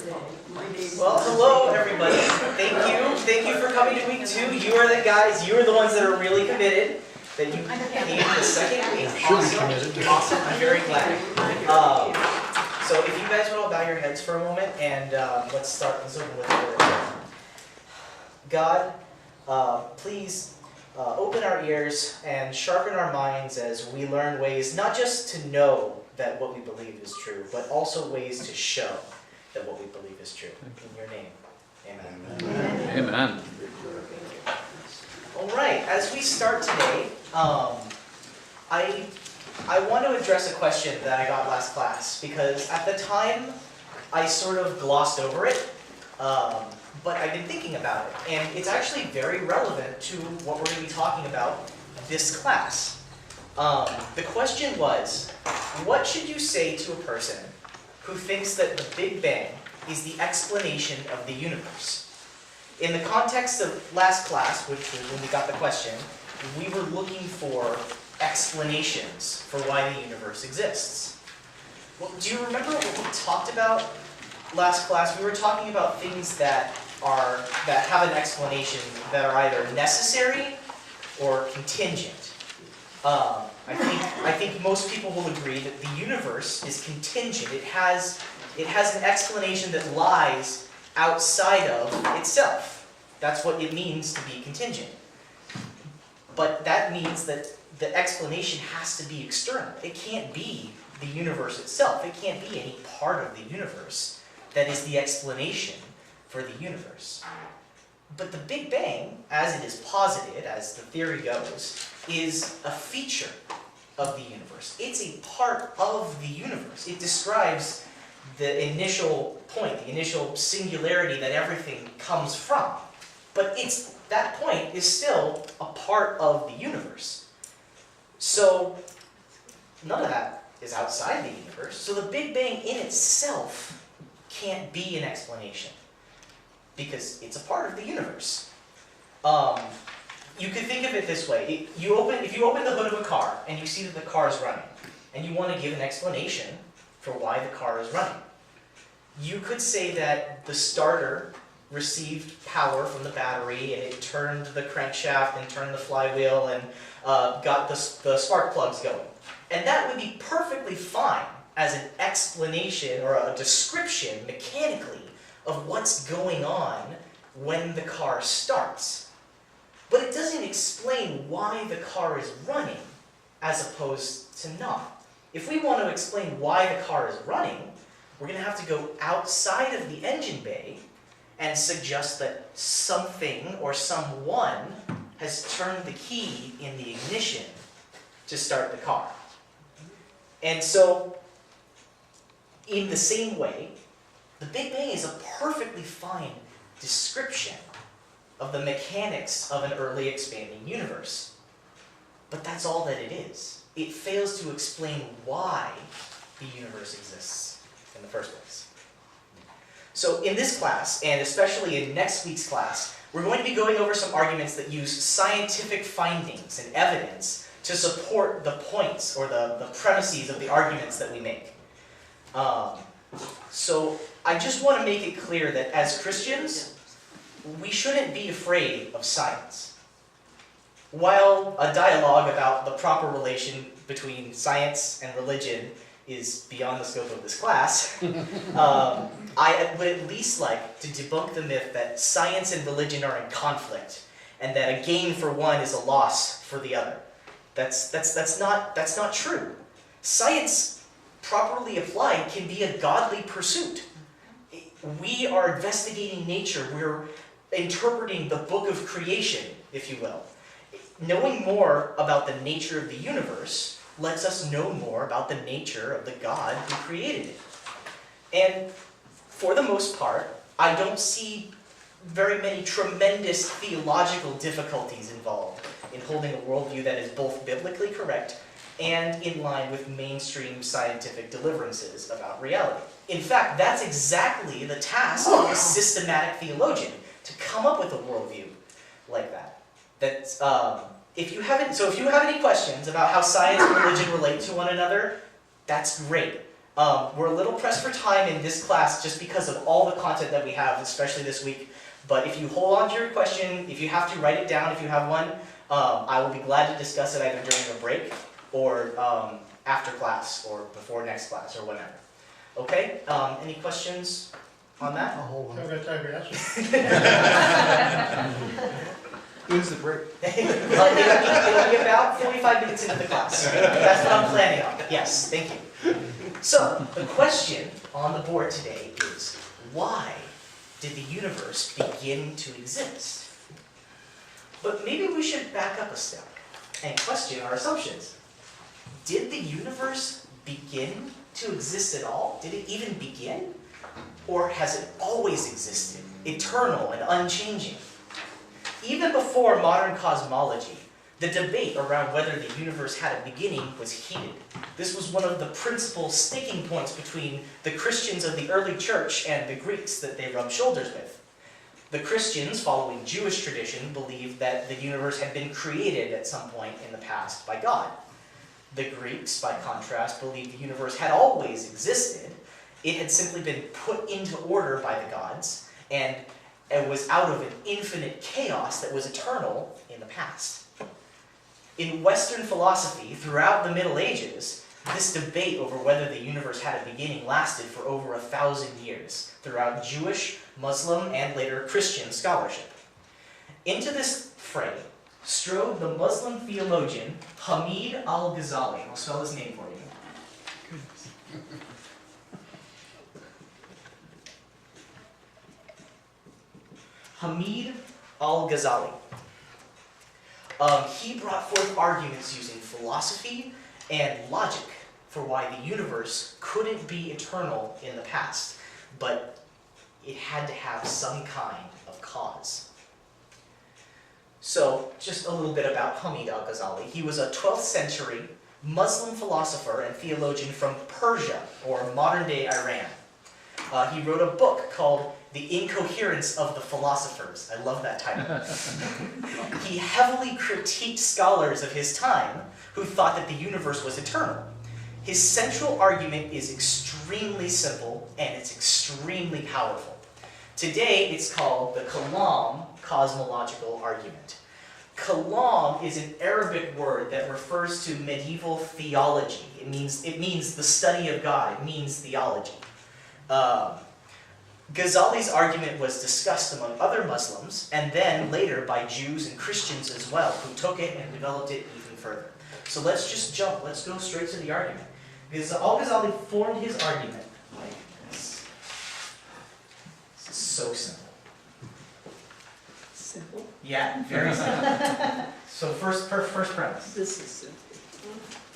Well, hello everybody. Thank you for coming to week 2. You are the guys, you are the ones that are really committed. That you came the second week. Awesome. I'm very glad. So if you guys would all bow your heads for a moment, and let's start this over with prayer. God, please open our ears and sharpen our minds as we learn ways not just to know that what we believe is true, but also ways to show that what we believe is true. In your name, amen. Amen. Amen. All right, as we start today, I want to address a question that I got last class, because at the time I sort of glossed over it, but I've been thinking about it, and it's actually very relevant to what we're going to be talking about this class. The question was, what should you say to a person who thinks that the Big Bang is the explanation of the universe? In the context of last class, which was when we got the question, we were looking for explanations for why the universe exists. Well, do you remember what we talked about last class? We were talking about things that have an explanation that are either necessary or contingent. I think most people will agree that the universe is contingent. It has an explanation that lies outside of itself. That's what it means to be contingent. But that means that the explanation has to be external. It can't be the universe itself. It can't be any part of the universe that is the explanation for the universe. But the Big Bang, as it is posited, as the theory goes, is a feature of the universe. It's a part of the universe. It describes the initial point, the initial singularity that everything comes from. But that point is still a part of the universe. So none of that is outside the universe. So the Big Bang in itself can't be an explanation, because it's a part of the universe. You could think of it this way. If you open the hood of a car and you see that the car is running, and you want to give an explanation for why the car is running, you could say that the starter received power from the battery, and it turned the crankshaft and turned the flywheel and got the spark plugs going. And that would be perfectly fine as an explanation or a description mechanically of what's going on when the car starts. But it doesn't explain why the car is running as opposed to not. If we want to explain why the car is running, we're going to have to go outside of the engine bay and suggest that something or someone has turned the key in the ignition to start the car. And so, in the same way, the Big Bang is a perfectly fine description of the mechanics of an early expanding universe. But that's all that it is. It fails to explain why the universe exists in the first place. So in this class, and especially in next week's class, we're going to be going over some arguments that use scientific findings and evidence to support the points or the premises of the arguments that we make. So I just want to make it clear that as Christians, we shouldn't be afraid of science. While a dialogue about the proper relation between science and religion is beyond the scope of this class, I would at least like to debunk the myth that science and religion are in conflict, and that a gain for one is a loss for the other. That's not true. Science, properly applied, can be a godly pursuit. We are investigating nature. We're interpreting the book of creation, if you will. Knowing more about the nature of the universe lets us know more about the nature of the God who created it. And for the most part, I don't see very many tremendous theological difficulties involved in holding a worldview that is both biblically correct and in line with mainstream scientific deliverances about reality. In fact, that's exactly the task of a systematic theologian, to come up with a worldview like that. If you have any questions about how science and religion relate to one another, that's great. We're a little pressed for time in this class just because of all the content that we have, especially this week. But if you hold on to your question, if you have to write it down, if you have one, I will be glad to discuss it either during a break or after class or before next class or whatever. Okay, any questions on that? I'll hold on. I've got time to answer. When's the break? It'll be about 45 minutes into the class. That's what I'm planning on. Yes, thank you. So, the question on the board today is, why did the universe begin to exist? But maybe we should back up a step and question our assumptions. Did the universe begin to exist at all? Did it even begin? Or has it always existed, eternal and unchanging? Even before modern cosmology, the debate around whether the universe had a beginning was heated. This was one of the principal sticking points between the Christians of the early church and the Greeks that they rubbed shoulders with. The Christians, following Jewish tradition, believed that the universe had been created at some point in the past by God. The Greeks, by contrast, believed the universe had always existed. It had simply been put into order by the gods, and it was out of an infinite chaos that was eternal in the past. In Western philosophy, throughout the Middle Ages, this debate over whether the universe had a beginning lasted for over 1,000 years, throughout Jewish, Muslim, and later Christian scholarship. Into this fray strode the Muslim theologian Hamid al-Ghazali. I'll spell his name for you. Hamid al-Ghazali. He brought forth arguments using philosophy and logic for why the universe couldn't be eternal in the past, but it had to have some kind of cause. So, just a little bit about Hamid al-Ghazali. He was a 12th century Muslim philosopher and theologian from Persia, or modern-day Iran. He wrote a book called The Incoherence of the Philosophers. I love that title. He heavily critiqued scholars of his time who thought that the universe was eternal. His central argument is extremely simple and it's extremely powerful. Today, it's called the Kalam cosmological argument. Kalam is an Arabic word that refers to medieval theology. It means the study of God. It means theology. Ghazali's argument was discussed among other Muslims, and then later by Jews and Christians as well, who took it and developed it even further. So let's just jump. Let's go straight to the argument. Because al-Ghazali formed his argument like this. This is so simple. Simple? Yeah, very simple. So first premise. This is simple.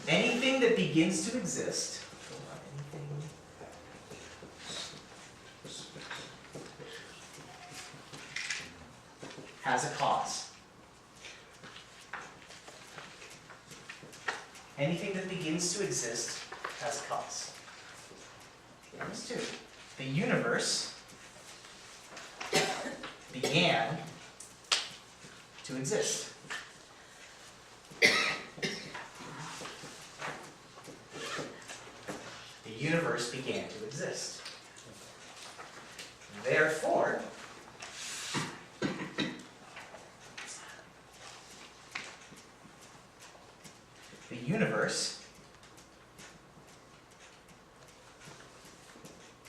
Anything that begins to exist, has a cause. Anything that begins to exist has a cause. Premise 2. The universe began to exist. The universe began to exist. Therefore, the universe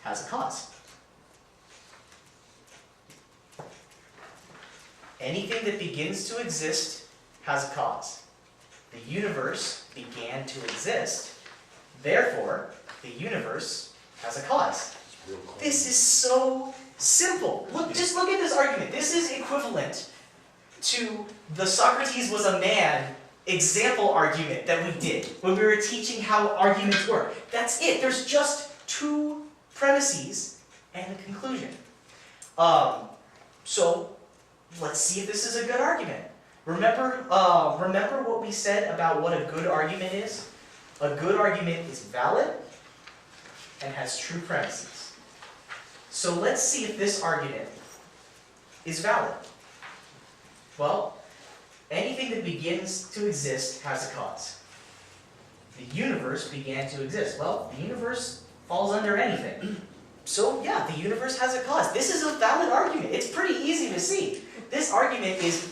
has a cause. Anything that begins to exist has a cause. The universe began to exist. Therefore, the universe has a cause. This is so simple. Just look at this argument. This is equivalent to the Socrates was a man example argument that we did when we were teaching how arguments work. That's it. There's just two premises and a conclusion. So let's see if this is a good argument. Remember what we said about what a good argument is? A good argument is valid and has true premises. So let's see if this argument is valid. Well, anything that begins to exist has a cause. The universe began to exist. Well, the universe falls under anything. So yeah, the universe has a cause. This is a valid argument. It's pretty easy to see. This argument is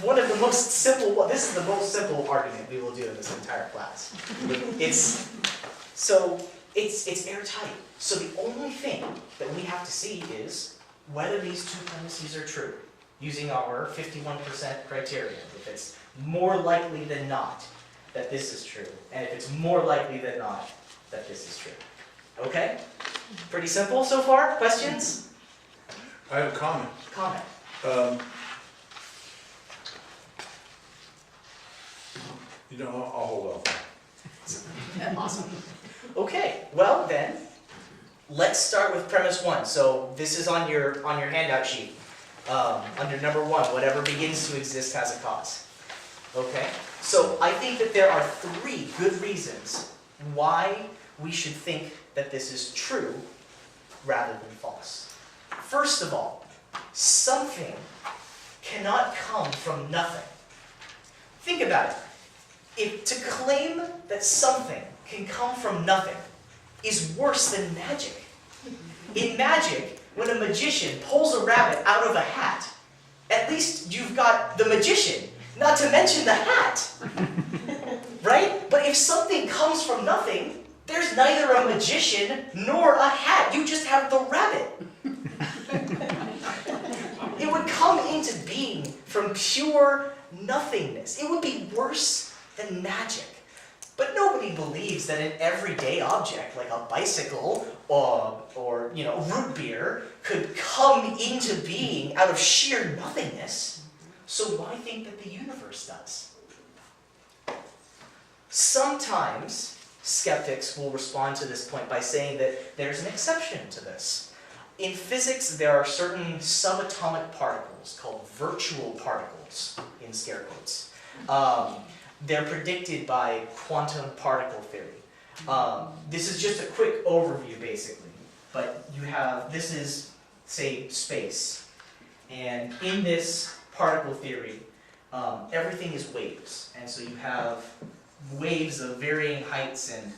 one of the most simple, this is the most simple argument we will do in this entire class. It's airtight. So the only thing that we have to see is whether these two premises are true, using our 51% criterion. If it's more likely than not that this is true, and if it's more likely than not that this is true. Okay? Pretty simple so far? Questions? I have a comment. Comment. I'll hold off. Awesome. Okay, well then, let's start with premise 1. So this is on your handout sheet. Under number 1, whatever begins to exist has a cause. Okay? So I think that there are 3 good reasons why we should think that this is true rather than false. First of all, something cannot come from nothing. Think about it. To claim that something can come from nothing is worse than magic. In magic, when a magician pulls a rabbit out of a hat, at least you've got the magician, not to mention the hat. Right? But if something comes from nothing, there's neither a magician nor a hat. You just have the rabbit. It would come into being from pure nothingness. It would be worse than magic. But nobody believes that an everyday object like a bicycle or root beer could come into being out of sheer nothingness. So why think that the universe does? Sometimes skeptics will respond to this point by saying that there's an exception to this. In physics, there are certain subatomic particles called virtual particles, in scare quotes. They're predicted by quantum particle theory. This is just a quick overview, basically. But this is, say, space. And in this particle theory, everything is waves. And so you have waves of varying heights and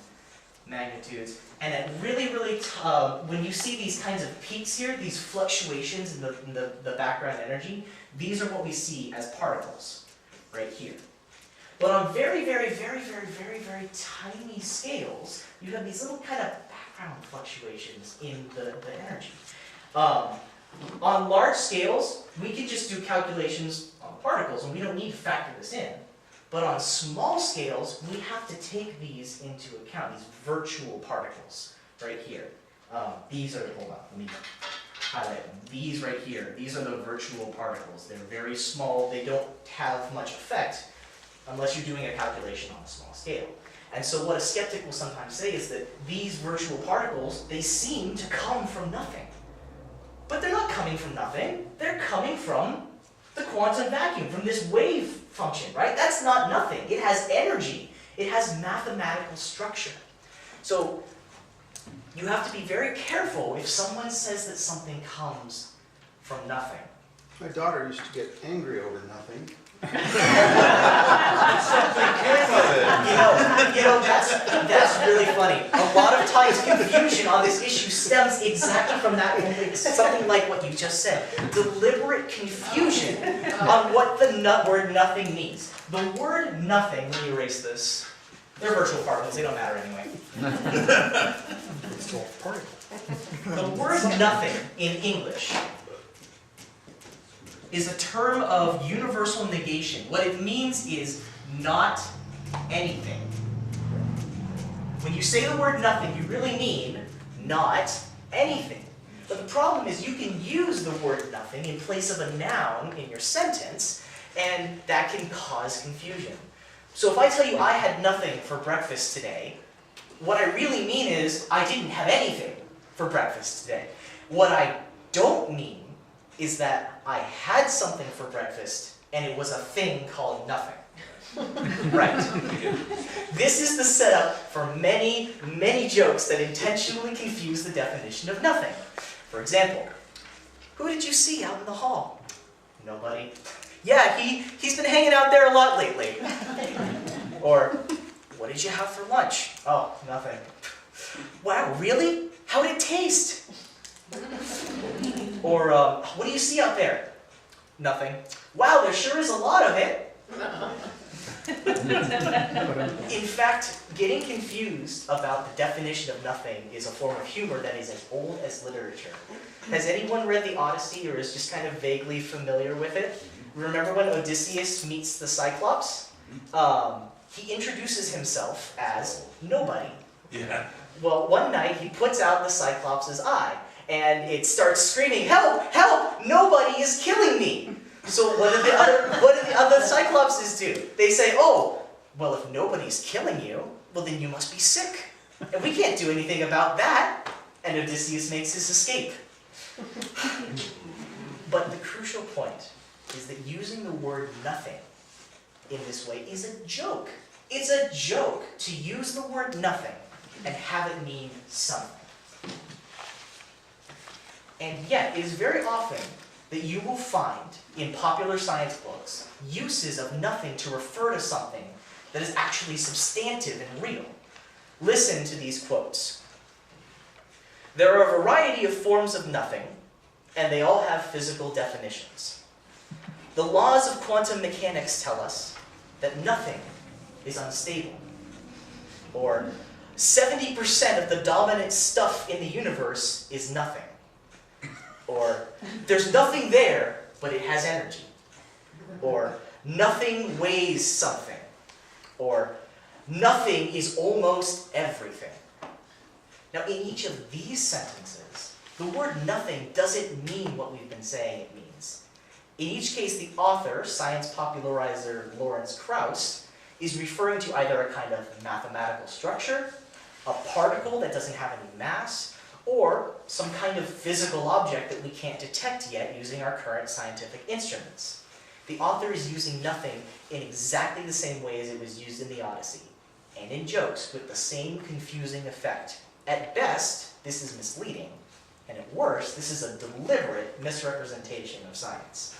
magnitudes. And at when you see these kinds of peaks here, these fluctuations in the background energy, these are what we see as particles, right here. But on very, very, very, very, very, very tiny scales, you have these little kind of background fluctuations in the energy. On large scales, we can just do calculations on particles, and we don't need to factor this in. But on small scales, we have to take these into account, these virtual particles, right here. These are, hold on, let me highlight them. These right here, these are the virtual particles. They're very small, they don't have much effect unless you're doing a calculation on a small scale. And so what a skeptic will sometimes say is that these virtual particles, they seem to come from nothing. But they're not coming from nothing, they're coming from the quantum vacuum, from this wave function, right? That's not nothing. It has energy. It has mathematical structure. So you have to be very careful if someone says that something comes from nothing. My daughter used to get angry over nothing. Something came of it. That's really funny. A lot of times confusion on this issue stems exactly from that, something like what you just said. Deliberate confusion on what the word nothing means. The word nothing, let me erase this. They're virtual particles, they don't matter anyway. It's all particle. The word nothing in English is a term of universal negation. What it means is not anything. When you say the word nothing, you really mean not anything. But the problem is you can use the word nothing in place of a noun in your sentence, and that can cause confusion. So if I tell you I had nothing for breakfast today, what I really mean is I didn't have anything for breakfast today. What I don't mean is that I had something for breakfast, and it was a thing called nothing. Right. This is the setup for many, many jokes that intentionally confuse the definition of nothing. For example, who did you see out in the hall? Nobody. Yeah, he's been hanging out there a lot lately. Or, what did you have for lunch? Oh, nothing. Wow, really? How did it taste? Or, what do you see out there? Nothing. Wow, there sure is a lot of it. In fact, getting confused about the definition of nothing is a form of humor that is as old as literature. Has anyone read the Odyssey or is just kind of vaguely familiar with it? Remember when Odysseus meets the Cyclops? He introduces himself as nobody. Yeah. Well, one night he puts out the Cyclops' eye, and it starts screaming, "Help! Help! Nobody is killing me!" So what do the other Cyclopses do? They say, "Oh, well, if nobody's killing you, well then you must be sick, and we can't do anything about that." And Odysseus makes his escape. But the crucial point is that using the word nothing in this way is a joke. It's a joke to use the word nothing and have it mean something. And yet, it is very often that you will find in popular science books uses of nothing to refer to something that is actually substantive and real. Listen to these quotes. "There are a variety of forms of nothing, and they all have physical definitions. The laws of quantum mechanics tell us that nothing is unstable." Or, "70% of the dominant stuff in the universe is nothing." Or, "There's nothing there, but it has energy." Or, "Nothing weighs something." Or, "Nothing is almost everything." Now, in each of these sentences, the word nothing doesn't mean what we've been saying it means. In each case, the author, science popularizer Lawrence Krauss, is referring to either a kind of mathematical structure, a particle that doesn't have any mass, or some kind of physical object that we can't detect yet using our current scientific instruments. The author is using nothing in exactly the same way as it was used in the Odyssey, and in jokes with the same confusing effect. At best, this is misleading, and at worst, this is a deliberate misrepresentation of science.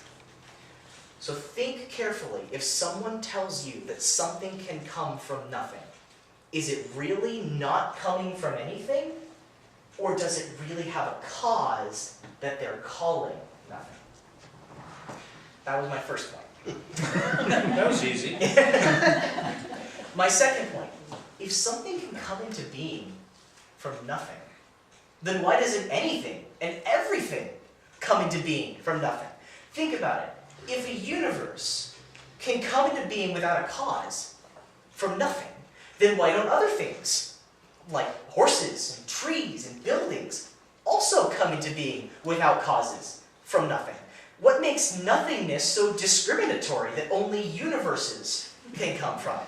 So think carefully. If someone tells you that something can come from nothing, is it really not coming from anything? Or does it really have a cause that they're calling nothing? That was my first point. That was easy. My second point, if something can come into being from nothing, then why doesn't anything and everything come into being from nothing? Think about it. If a universe can come into being without a cause, from nothing, then why don't other things, like horses and trees and buildings, also come into being without causes, from nothing? What makes nothingness so discriminatory that only universes can come from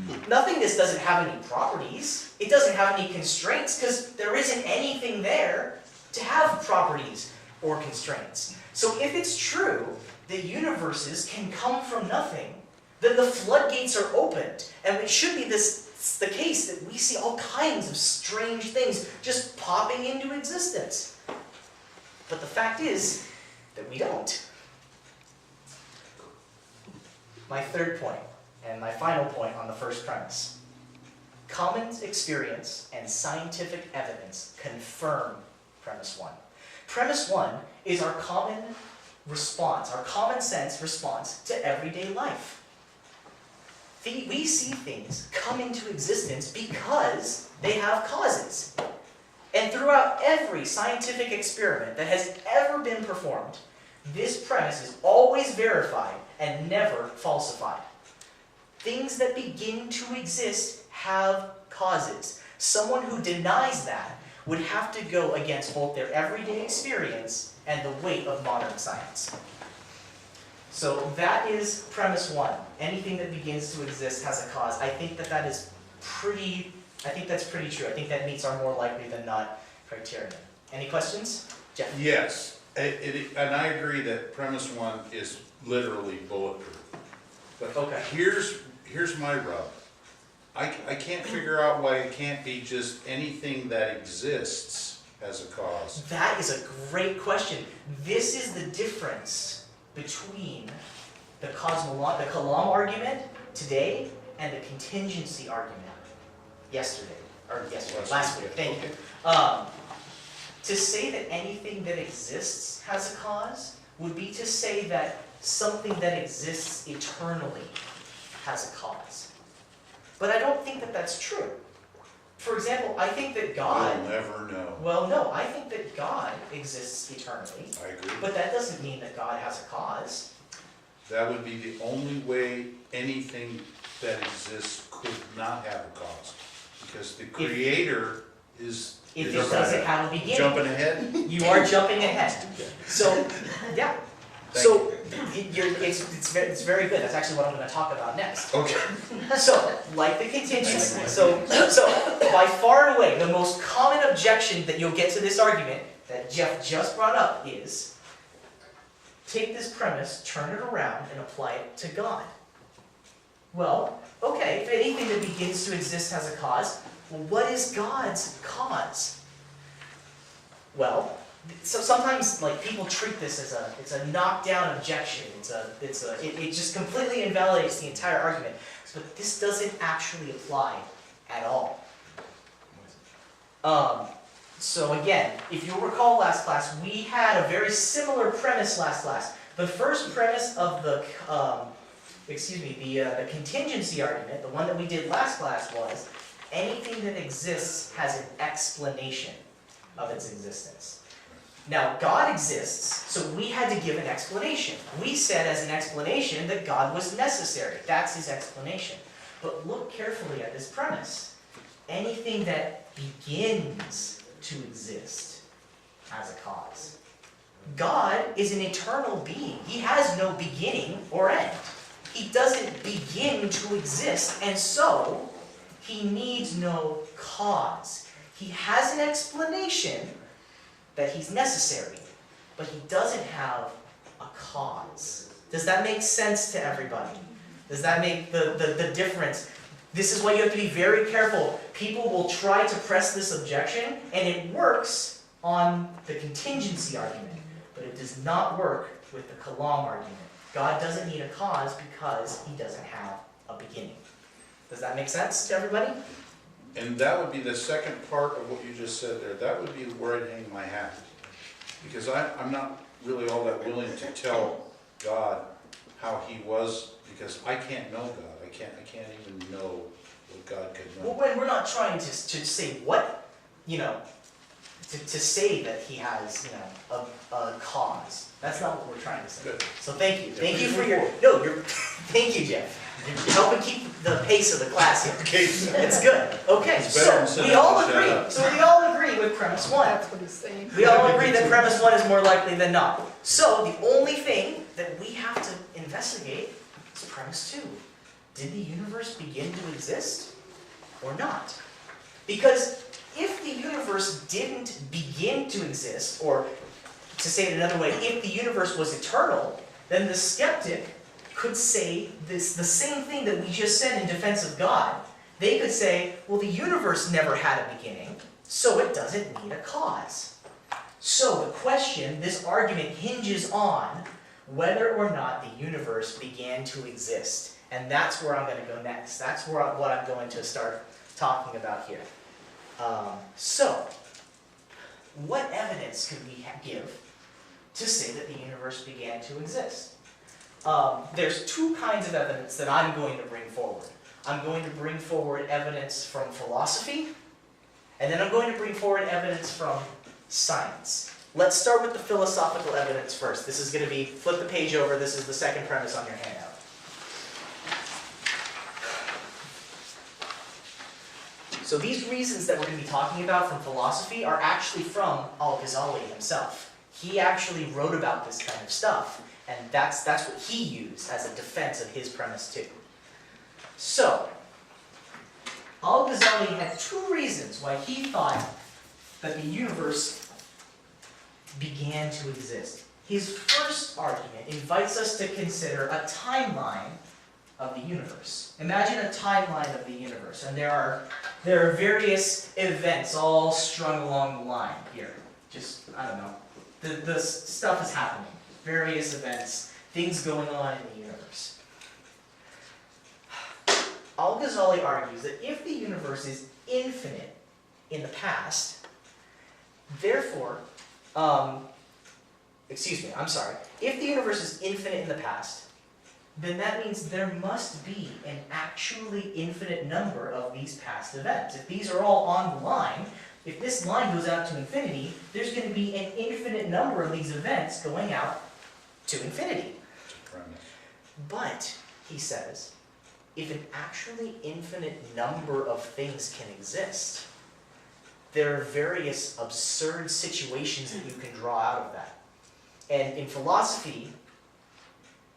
it? Nothingness doesn't have any properties. It doesn't have any constraints because there isn't anything there to have properties or constraints. So if it's true that universes can come from nothing, then the floodgates are opened. And it should be the case that we see all kinds of strange things just popping into existence. But the fact is that we don't. My third point, and my final point on the first premise. Common experience and scientific evidence confirm premise one. Premise one is our common response, our common sense response to everyday life. We see things come into existence because they have causes. And throughout every scientific experiment that has ever been performed, this premise is always verified and never falsified. Things that begin to exist have causes. Someone who denies that would have to go against both their everyday experience and the weight of modern science. So that is premise one. Anything that begins to exist has a cause. I think that's pretty true. I think that meets our more likely than not criterion. Any questions? Jeff? Yes, and I agree that premise one is literally bulletproof. But Okay. here's my rub. I can't figure out why it can't be just anything that exists as a cause. That is a great question. This is the difference between the Kalam argument today and the contingency argument yesterday. or yesterday, Last last week, week, yeah. thank you. To say that anything that exists has a cause would be to say that something that exists eternally has a cause. But I don't think that that's true. For example, I think that God, We'll never know. well, no, I think that God exists eternally, I agree. but that doesn't mean that God has a cause. That would be the only way anything that exists could not have a cause. Because the creator is. If is it doesn't have a beginning. Jumping ahead? You are jumping ahead. So, yeah. So, it's very good. That's actually what I'm going to talk about next. Okay. So, like the contingency, so by far and away, the most common objection that you'll get to this argument that Jeff just brought up is, take this premise, turn it around, and apply it to God. Well, okay, if anything that begins to exist has a cause, well, what is God's cause? Well, so sometimes like people treat this as it's a knockdown objection. It just completely invalidates the entire argument. But this doesn't actually apply at all. So again, if you'll recall last class, we had a very similar premise last class. The first premise of the contingency argument, the one that we did last class, was anything that exists has an explanation of its existence. Now, God exists, so we had to give an explanation. We said as an explanation that God was necessary. That's his explanation. But look carefully at this premise. Anything that begins to exist has a cause. God is an eternal being. He has no beginning or end. He doesn't begin to exist, and so he needs no cause. He has an explanation that he's necessary, but he doesn't have a cause. Does that make sense to everybody? Does that make the difference? This is why you have to be very careful. People will try to press this objection, and it works on the contingency argument, but it does not work with the Kalam argument. God doesn't need a cause because he doesn't have a beginning. Does that make sense to everybody? And that would be the second part of what you just said there. That would be where I'd hang my hat. Because I'm not really all that willing to tell God how he was, because I can't know God. I can't even know what God could know. Well, when we're not trying to say what, to say that he has, a cause. That's not what we're trying to say. Good. So thank you. Yeah, Thank you please for move your, forward. thank you, Jeff. You're helping keep the pace of the class here. Okay. It's good. Okay, It's better than so sitting we all down and shut agree. up. So we all agree with premise one. That's what he's saying. We all agree that premise one is more likely than not. So the only thing that we have to investigate is premise two. Did the universe begin to exist or not? Because if the universe didn't begin to exist, or to say it another way, if the universe was eternal, then the skeptic could say the same thing that we just said in defense of God. They could say, well, the universe never had a beginning, so it doesn't need a cause. So the question, this argument hinges on whether or not the universe began to exist. And that's where I'm going to go next. That's what I'm going to start talking about here. So, what evidence could we give to say that the universe began to exist? There's two kinds of evidence that I'm going to bring forward. I'm going to bring forward evidence from philosophy, and then I'm going to bring forward evidence from science. Let's start with the philosophical evidence first. This is going to be, flip the page over, this is the second premise on your handout. So these reasons that we're going to be talking about from philosophy are actually from Al-Ghazali himself. He actually wrote about this kind of stuff, and that's what he used as a defense of his premise too. So, Al-Ghazali had two reasons why he thought that the universe began to exist. His first argument invites us to consider a timeline of the universe. Imagine a timeline of the universe, and there are various events all strung along the line here. Just, I don't know, the stuff is happening. Various events, things going on in the universe. Al-Ghazali argues that if the universe is infinite, in the past, therefore, if the universe is infinite in the past, then that means there must be an actually infinite number of these past events. If these are all on the line, if this line goes out to infinity, there's going to be an infinite number of these events going out to infinity. But, he says, if an actually infinite number of things can exist, there are various absurd situations that you can draw out of that. And in philosophy,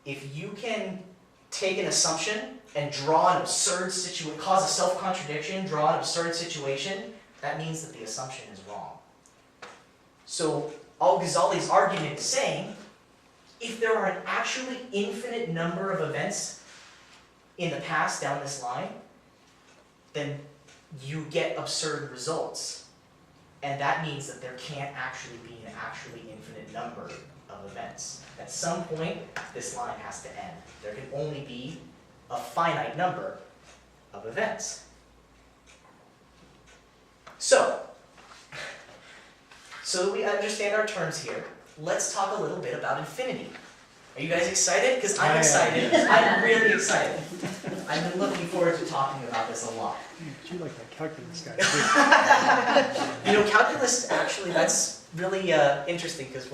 if you can take an assumption and draw an absurd situation, cause a self-contradiction, draw an absurd situation, that means that the assumption is wrong. So Al-Ghazali's argument is saying, if there are an actually infinite number of events in the past down this line, then you get absurd results. And that means that there can't actually be an actually infinite number of events. At some point, this line has to end. There can only be a finite number of events. So that we understand our terms here, let's talk a little bit about infinity. Are you guys excited? Because I'm excited. I'm really excited. I've been looking forward to talking about this a lot. You like that calculus guy too. Calculus, actually, that's really interesting because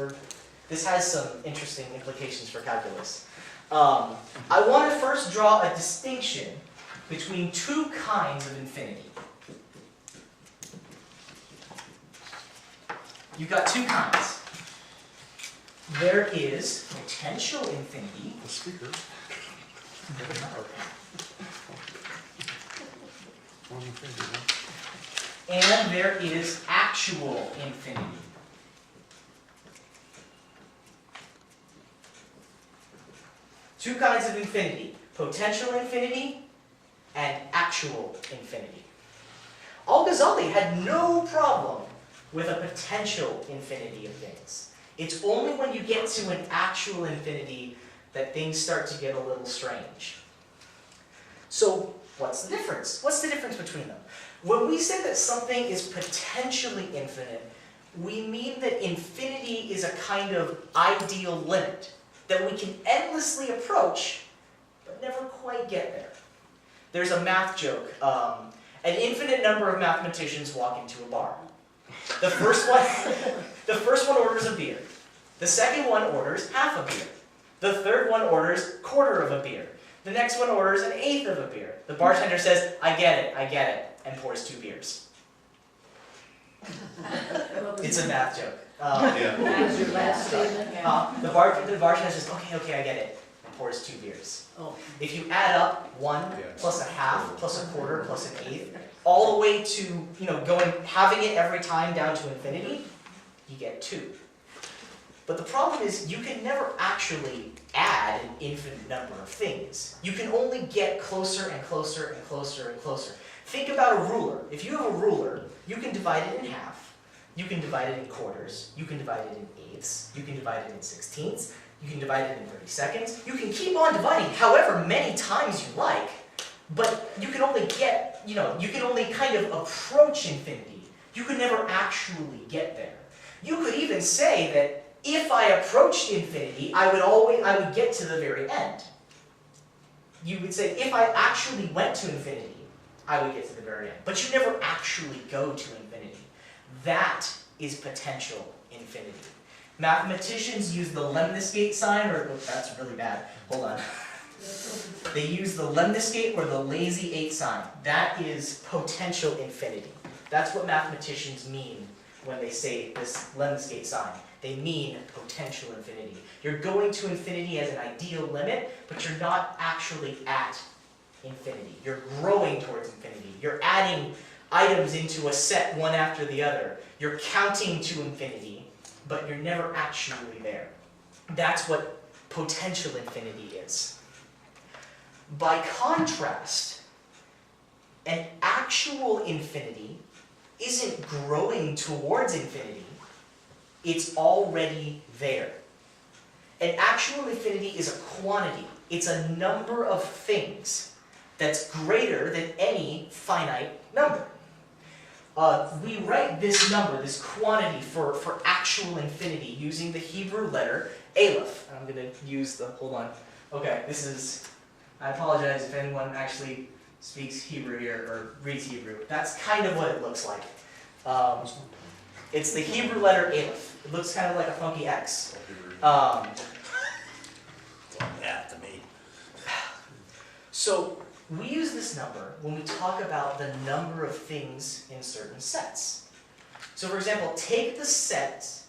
this has some interesting implications for calculus. I want to first draw a distinction between two kinds of infinity. You've got two kinds. There is potential infinity. The speaker. And there is actual infinity. Two kinds of infinity: potential infinity and actual infinity. Al-Ghazali had no problem with a potential infinity of things. It's only when you get to an actual infinity that things start to get a little strange. So, what's the difference? What's the difference between them? When we say that something is potentially infinite, we mean that infinity is a kind of ideal limit that we can endlessly approach, but never quite get there. There's a math joke. An infinite number of mathematicians walk into a bar. The first one orders a beer. The second one orders half a beer. The third one orders quarter of a beer. The next one orders an eighth of a beer. The bartender says, I get it, and pours 2 beers. It's a math joke. That's your last statement? The bartender says, okay, I get it, and pours 2 beers. Oh. If you add up 1 plus a half plus a quarter plus an eighth, all the way to having it every time down to infinity, you get 2. But the problem is you can never actually add an infinite number of things. You can only get closer and closer and closer and closer. Think about a ruler. If you have a ruler, you can divide it in half. You can divide it in quarters. You can divide it in eighths. You can divide it in sixteenths. You can divide it in 32nds. You can keep on dividing however many times you like, but you can only get, you can only kind of approach infinity. You can never actually get there. You could even say that if I approached infinity, I would get to the very end. You would say, if I actually went to infinity, I would get to the very end. But you never actually go to infinity. That is potential infinity. Mathematicians use the lemniscate sign, that's really bad, hold on. They use the lemniscate or the lazy 8 sign. That is potential infinity. That's what mathematicians mean when they say this lemniscate sign. They mean potential infinity. You're going to infinity as an ideal limit, but you're not actually at infinity. You're growing towards infinity. You're adding items into a set one after the other. You're counting to infinity, but you're never actually there. That's what potential infinity is. By contrast, an actual infinity isn't growing towards infinity. It's already there. An actual infinity is a quantity. It's a number of things that's greater than any finite number. we write this number, this quantity for actual infinity using the Hebrew letter Aleph. I'm going to use the, hold on. Okay, this is, I apologize if anyone actually speaks Hebrew here or reads Hebrew. That's kind of what it looks like. It's the Hebrew letter Aleph. It looks kind of like a funky X. Yeah, to me. So we use this number when we talk about the number of things in certain sets. So for example, take the set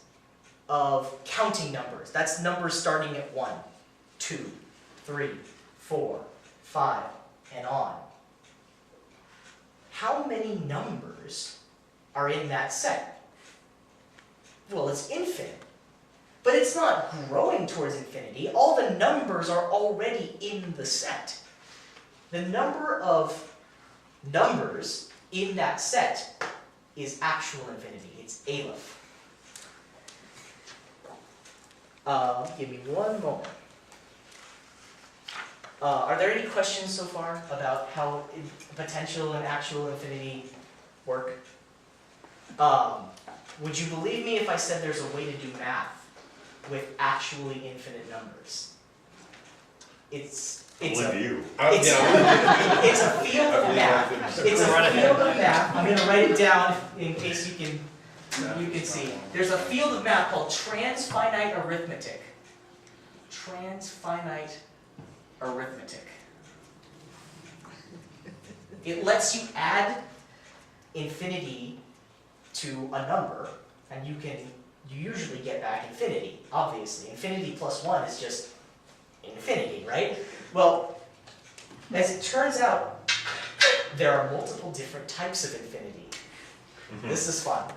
of counting numbers. That's numbers starting at 1, 2, 3, 4, 5, and on. How many numbers are in that set? Well, it's infinite. But it's not growing towards infinity. All the numbers are already in the set. The number of numbers in that set is actual infinity. It's Aleph. Give me one moment. Are there any questions so far about how potential and actual infinity work? Would you believe me if I said there's a way to do math with actually infinite numbers? It's a field of math. It's a field of math. I'm going to write it down in case you can see. There's a field of math called transfinite arithmetic. Transfinite arithmetic. It lets you add infinity to a number, and you usually get back infinity, obviously. Infinity plus 1 is just infinity, right? Well, as it turns out, there are multiple different types of infinity. This is fun.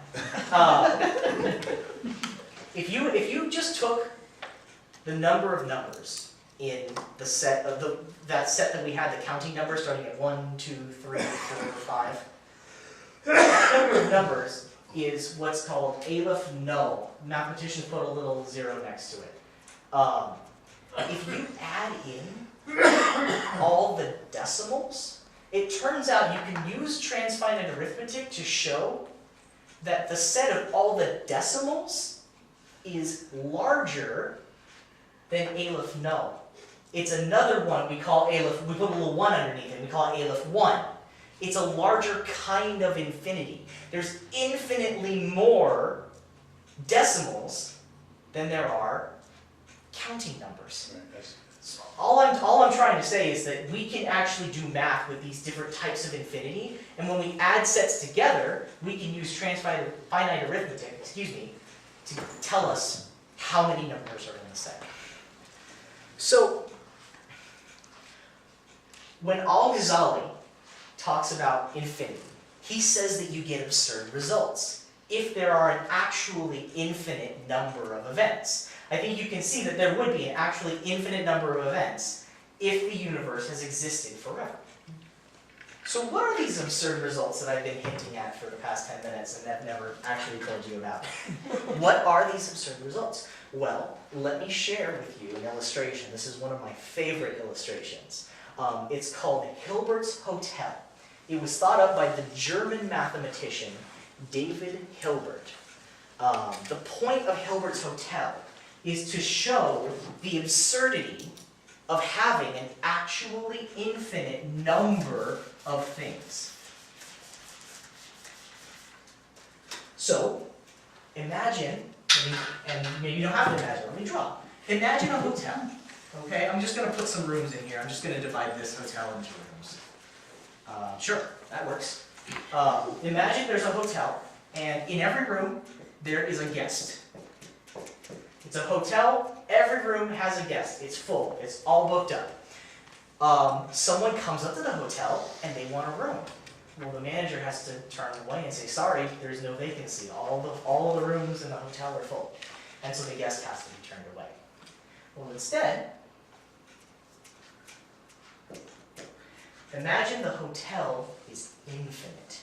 If you just took the number of numbers in the set of that set that we had, the counting numbers starting at 1, 2, 3, 4, 5, that number of numbers is what's called Aleph null. Mathematicians put a little 0 next to it. If you add in all the decimals, it turns out you can use transfinite arithmetic to show that the set of all the decimals is larger than Aleph null. It's another one we call Aleph, we put a little 1 underneath it, we call it Aleph 1. It's a larger kind of infinity. There's infinitely more decimals than there are counting numbers. So all I'm trying to say is that we can actually do math with these different types of infinity, and when we add sets together, we can use transfinite arithmetic, to tell us how many numbers are in the set. So when Al-Ghazali talks about infinity, he says that you get absurd results if there are an actually infinite number of events. I think you can see that there would be an actually infinite number of events if the universe has existed forever. So what are these absurd results that I've been hinting at for the past 10 minutes and I've never actually told you about? What are these absurd results? Well, let me share with you an illustration. This is one of my favorite illustrations. It's called Hilbert's Hotel. It was thought up by the German mathematician David Hilbert. The point of Hilbert's Hotel is to show the absurdity of having an actually infinite number of things. So, imagine, and maybe you don't have to imagine, let me draw. Imagine a hotel, okay? I'm just going to put some rooms in here. I'm just going to divide this hotel into rooms. Sure, that works. Imagine there's a hotel, and in every room, there is a guest. It's a hotel, every room has a guest. It's full, it's all booked up. Someone comes up to the hotel, and they want a room. Well, the manager has to turn away and say, sorry, there's no vacancy. All the rooms in the hotel are full. And so the guest has to be turned away. Well, instead, imagine the hotel is infinite.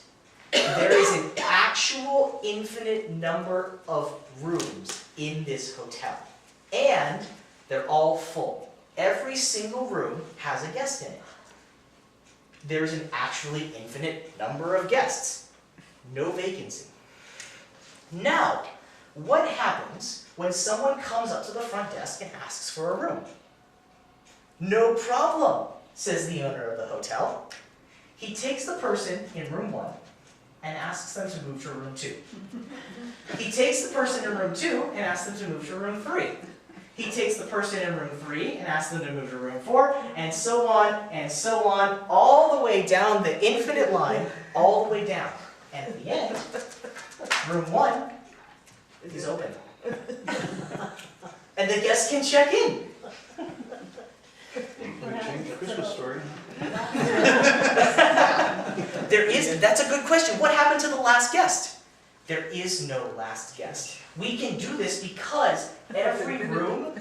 There is an actual infinite number of rooms in this hotel. And they're all full. Every single room has a guest in it. There's an actually infinite number of guests. no vacancy. Now, what happens when someone comes up to the front desk and asks for a room? No problem, says the owner of the hotel. He takes the person in room 1 and asks them to move to room 2. He takes the person in room 2 and asks them to move to room 3. He takes the person in room 3 and asks them to move to room 4, and so on, all the way down the infinite line, all the way down. And at the end, room 1 is open. And the guest can check in. We changed the Christmas story. That's a good question. What happened to the last guest? There is no last guest. We can do this because every room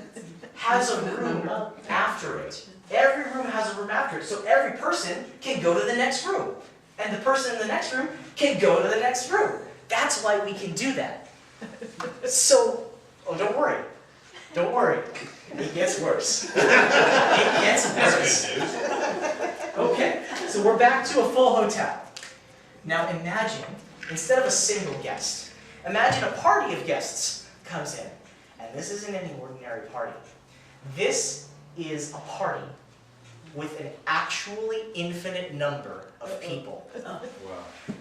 has a room after it. Every room has a room after it. So every person can go to the next room. And the person in the next room can go to the next room. That's why we can do that. So, don't worry. Don't worry. It gets worse. It gets worse. Okay, so we're back to a full hotel. Now imagine, instead of a single guest, imagine a party of guests comes in. And this isn't any ordinary party. This is a party with an actually infinite number of people. Wow.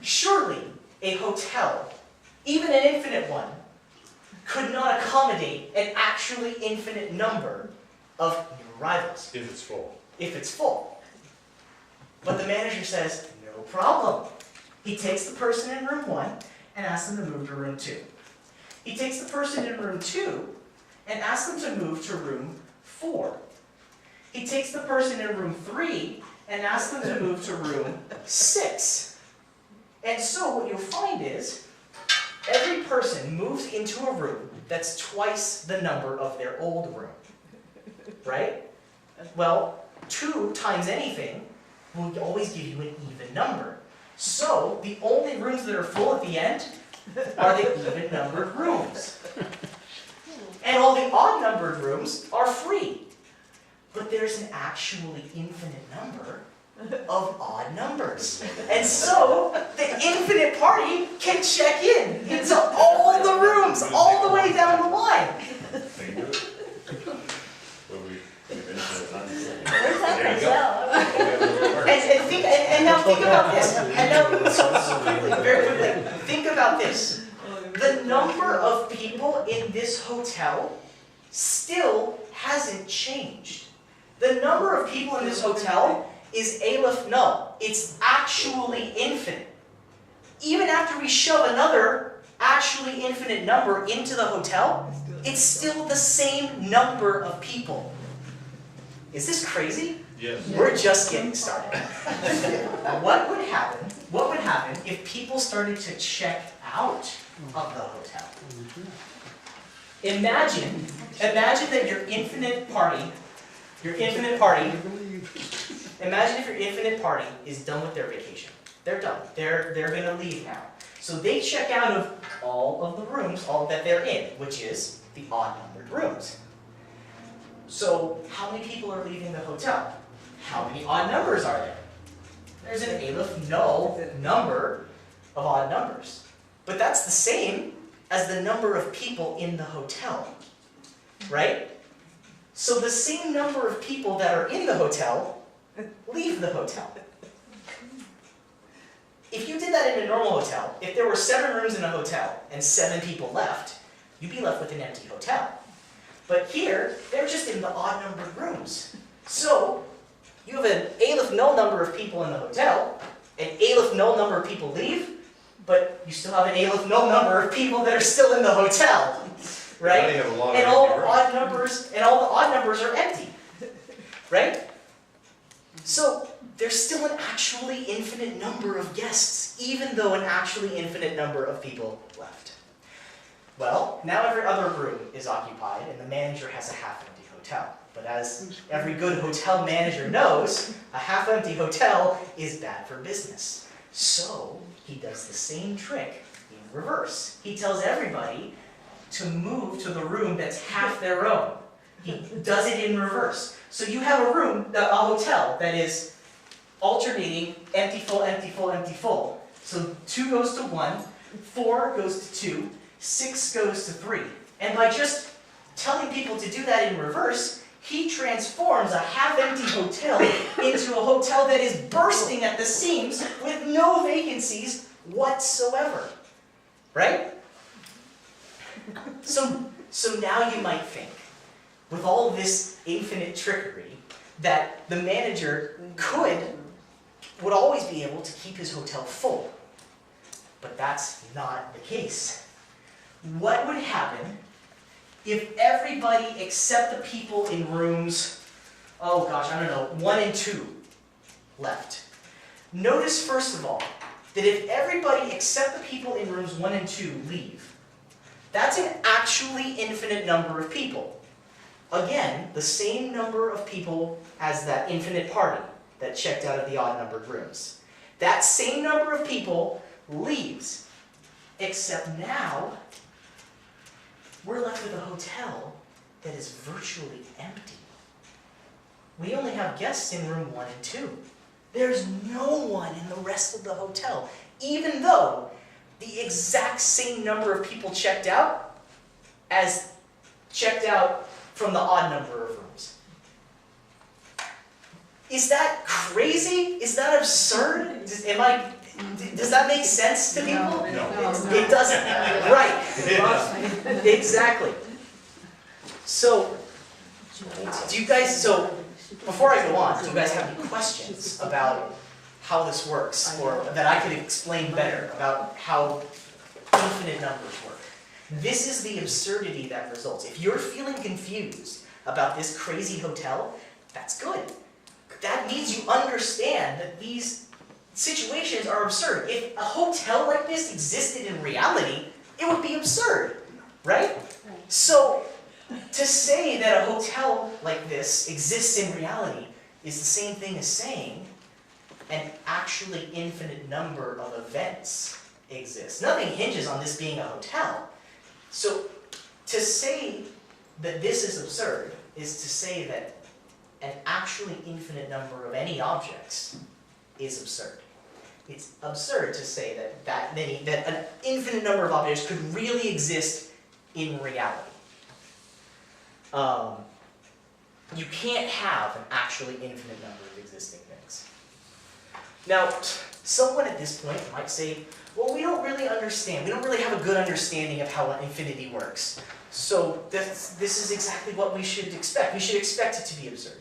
Surely a hotel, even an infinite one, could not accommodate an actually infinite number of new arrivals. If it's full. If it's full. But the manager says, no problem. He takes the person in room 1 and asks them to move to room 2. He takes the person in room 2 and asks them to move to room 4. He takes the person in room 3 and asks them to move to room 6. And so what you'll find is, every person moves into a room that's twice the number of their old room. Right? Well, 2 times anything will always give you an even number. So, the only rooms that are full at the end are the even-numbered rooms. And all the odd-numbered rooms are free. But there's an actually infinite number of odd numbers. And so, the infinite party can check in into all the rooms, all the way down the line. And now think about this. And now, so quickly, very quickly, think about this. The number of people in this hotel still hasn't changed. The number of people in this hotel is Aleph null. It's actually infinite. Even after we shove another actually infinite number into the hotel, it's still the same number of people. Is this crazy? Yes. We're just getting started. What would happen if people started to check out of the hotel? Imagine that your infinite party, imagine if your infinite party is done with their vacation. They're done. They're gonna leave now. So they check out of all of the rooms, all that they're in, which is the odd-numbered rooms. So how many people are leaving the hotel? How many odd numbers are there? There's an Aleph null number of odd numbers. But that's the same as the number of people in the hotel, right? So the same number of people that are in the hotel leave the hotel. If you did that in a normal hotel, if there were 7 rooms in a hotel and 7 people left, you'd be left with an empty hotel. But here, they're just in the odd-numbered rooms. So, you have an Aleph null number of people in the hotel, an Aleph null number of people leave, but you still have an Aleph null number of people that are still in the hotel, right? Now you have a lot of And all the empty odd numbers, and all the odd numbers are empty, right? So, there's still an actually infinite number of guests, even though an actually infinite number of people left. Well, now every other room is occupied, and the manager has a half-empty hotel. But as every good hotel manager knows, a half-empty hotel is bad for business. So, he does the same trick in reverse. He tells everybody to move to the room that's half their own. He does it in reverse. So you have a hotel that is alternating empty, full, empty, full, empty, full. So 2 goes to 1, 4 goes to 2, 6 goes to 3. And by just telling people to do that in reverse, he transforms a half-empty hotel into a hotel that is bursting at the seams with no vacancies whatsoever. Right? So now you might think, with all this infinite trickery, that the manager would always be able to keep his hotel full. But that's not the case. What would happen if everybody except the people in rooms, oh gosh, I don't know, 1 and 2 left? Notice first of all, that if everybody except the people in rooms 1 and 2 leave, that's an actually infinite number of people. Again, the same number of people as that infinite party that checked out of the odd-numbered rooms. That same number of people leaves, except now we're left with a hotel that is virtually empty. We only have guests in room 1 and 2. There's no one in the rest of the hotel, even though the exact same number of people checked out as checked out from the odd number of rooms. Is that crazy? Is that absurd? Does that make sense to people? No. It doesn't. Right. Exactly. So, before I go on, do you guys have any questions about how this works, or that I could explain better about how infinite numbers work? This is the absurdity that results. If you're feeling confused about this crazy hotel, that's good. That means you understand that these situations are absurd. If a hotel like this existed in reality, it would be absurd, right? So, to say that a hotel like this exists in reality is the same thing as saying an actually infinite number of events exist. Nothing hinges on this being a hotel. So, to say that this is absurd is to say that an actually infinite number of any objects is absurd. It's absurd to say that an infinite number of objects could really exist in reality. You can't have an actually infinite number of existing things. Now, someone at this point might say, well, we don't really understand. We don't really have a good understanding of how infinity works. So this is exactly what we should expect. We should expect it to be absurd.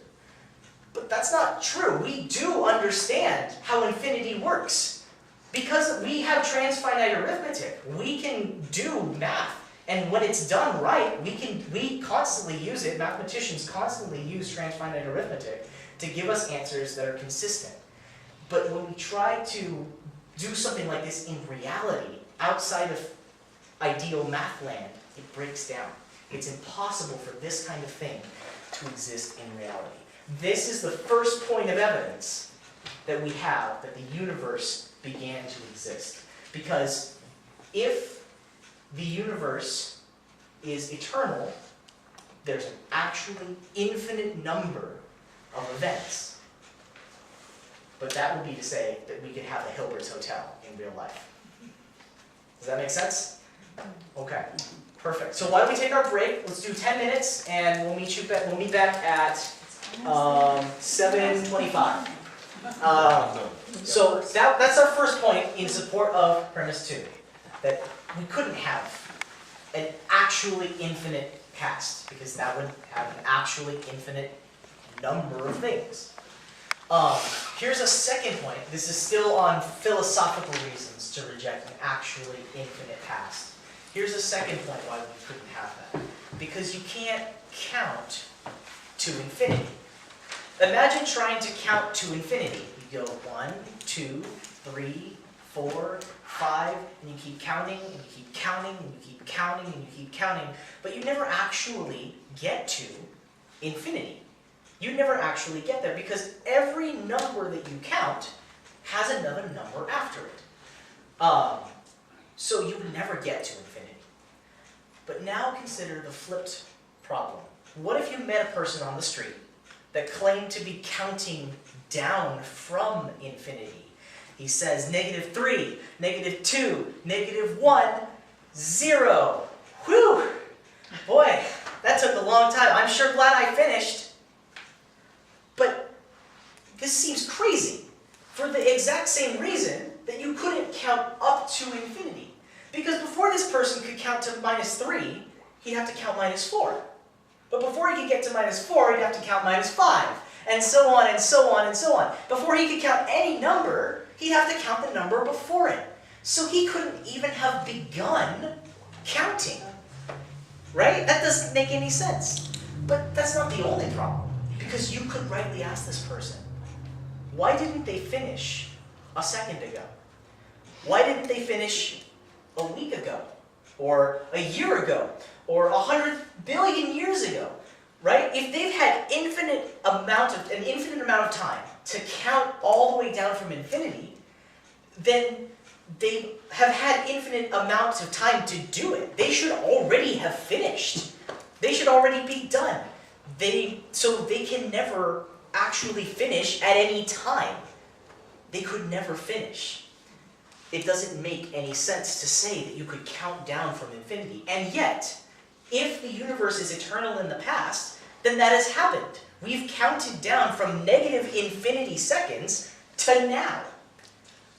But that's not true. We do understand how infinity works. Because we have transfinite arithmetic. We can do math. And when it's done right, we constantly use it. Mathematicians constantly use transfinite arithmetic to give us answers that are consistent. But when we try to do something like this in reality, outside of ideal math land, it breaks down. It's impossible for this kind of thing to exist in reality. This is the first point of evidence that we have that the universe began to exist. Because if the universe is eternal, there's an actually infinite number of events. But that would be to say that we could have a Hilbert's Hotel in real life. Does that make sense? Okay, perfect. So why don't we take our break? Let's do 10 minutes, and we'll meet back at 7:25. So that's our first point in support of premise 2, that we couldn't have an actually infinite past, because that would have an actually infinite number of things. Here's a second point. This is still on philosophical reasons to reject an actually infinite past. Here's a second point why we couldn't have that. Because you can't count to infinity. Imagine trying to count to infinity. You go 1, 2, 3, 4, 5, and you keep counting, and you keep counting, and you keep counting, and you keep counting, but you never actually get to infinity. You never actually get there, because every number that you count has another number after it. So you would never get to infinity. But now consider the flipped problem. What if you met a person on the street that claimed to be counting down from infinity? He says -3, -2, -1, 0. Whew! Boy, that took a long time. I'm sure glad I finished. But this seems crazy for the exact same reason that you couldn't count up to infinity. Because before this person could count to -3, he'd have to count -4. But before he could get to -4, he'd have to count -5. And so on and so on and so on. Before he could count any number, he'd have to count the number before it. So he couldn't even have begun counting. Right? That doesn't make any sense. But that's not the only problem. Because you could rightly ask this person, why didn't they finish a second ago? Why didn't they finish a week ago? Or a year ago? Or 100 billion years ago? Right? If they've had an infinite amount of time to count all the way down from infinity, then they have had infinite amounts of time to do it. They should already have finished. They should already be done. So they can never actually finish at any time. They could never finish. It doesn't make any sense to say that you could count down from infinity. And yet, if the universe is eternal in the past, then that has happened. We've counted down from -infinity seconds to now.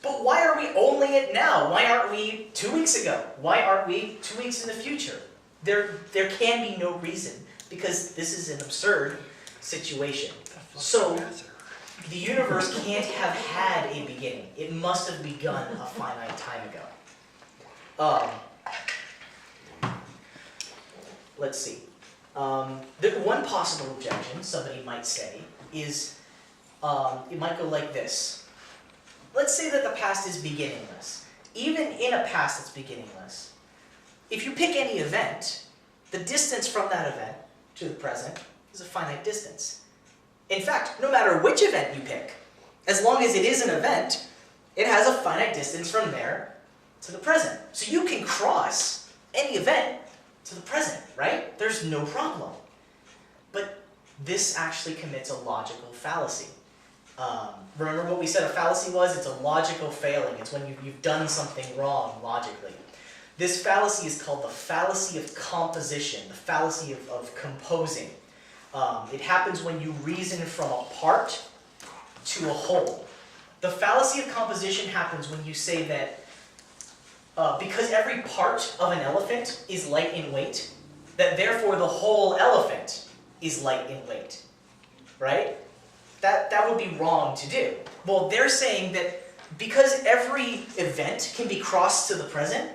But why are we only at now? Why aren't we 2 weeks ago? Why aren't we 2 weeks in the future? There can be no reason, because this is an absurd situation. So, the universe can't have had a beginning. It must have begun a finite time ago. Let's see. One possible objection somebody might say is, it might go like this. Let's say that the past is beginningless. Even in a past that's beginningless, if you pick any event, the distance from that event to the present is a finite distance. In fact, no matter which event you pick, as long as it is an event, it has a finite distance from there to the present. So you can cross any event to the present, right? There's no problem. But this actually commits a logical fallacy. Remember what we said a fallacy was? It's a logical failing. It's when you've done something wrong logically. This fallacy is called the fallacy of composition, the fallacy of composing. It happens when you reason from a part to a whole. The fallacy of composition happens when you say that because every part of an elephant is light in weight, that therefore the whole elephant is light in weight. Right? That would be wrong to do. Well, they're saying that because every event can be crossed to the present,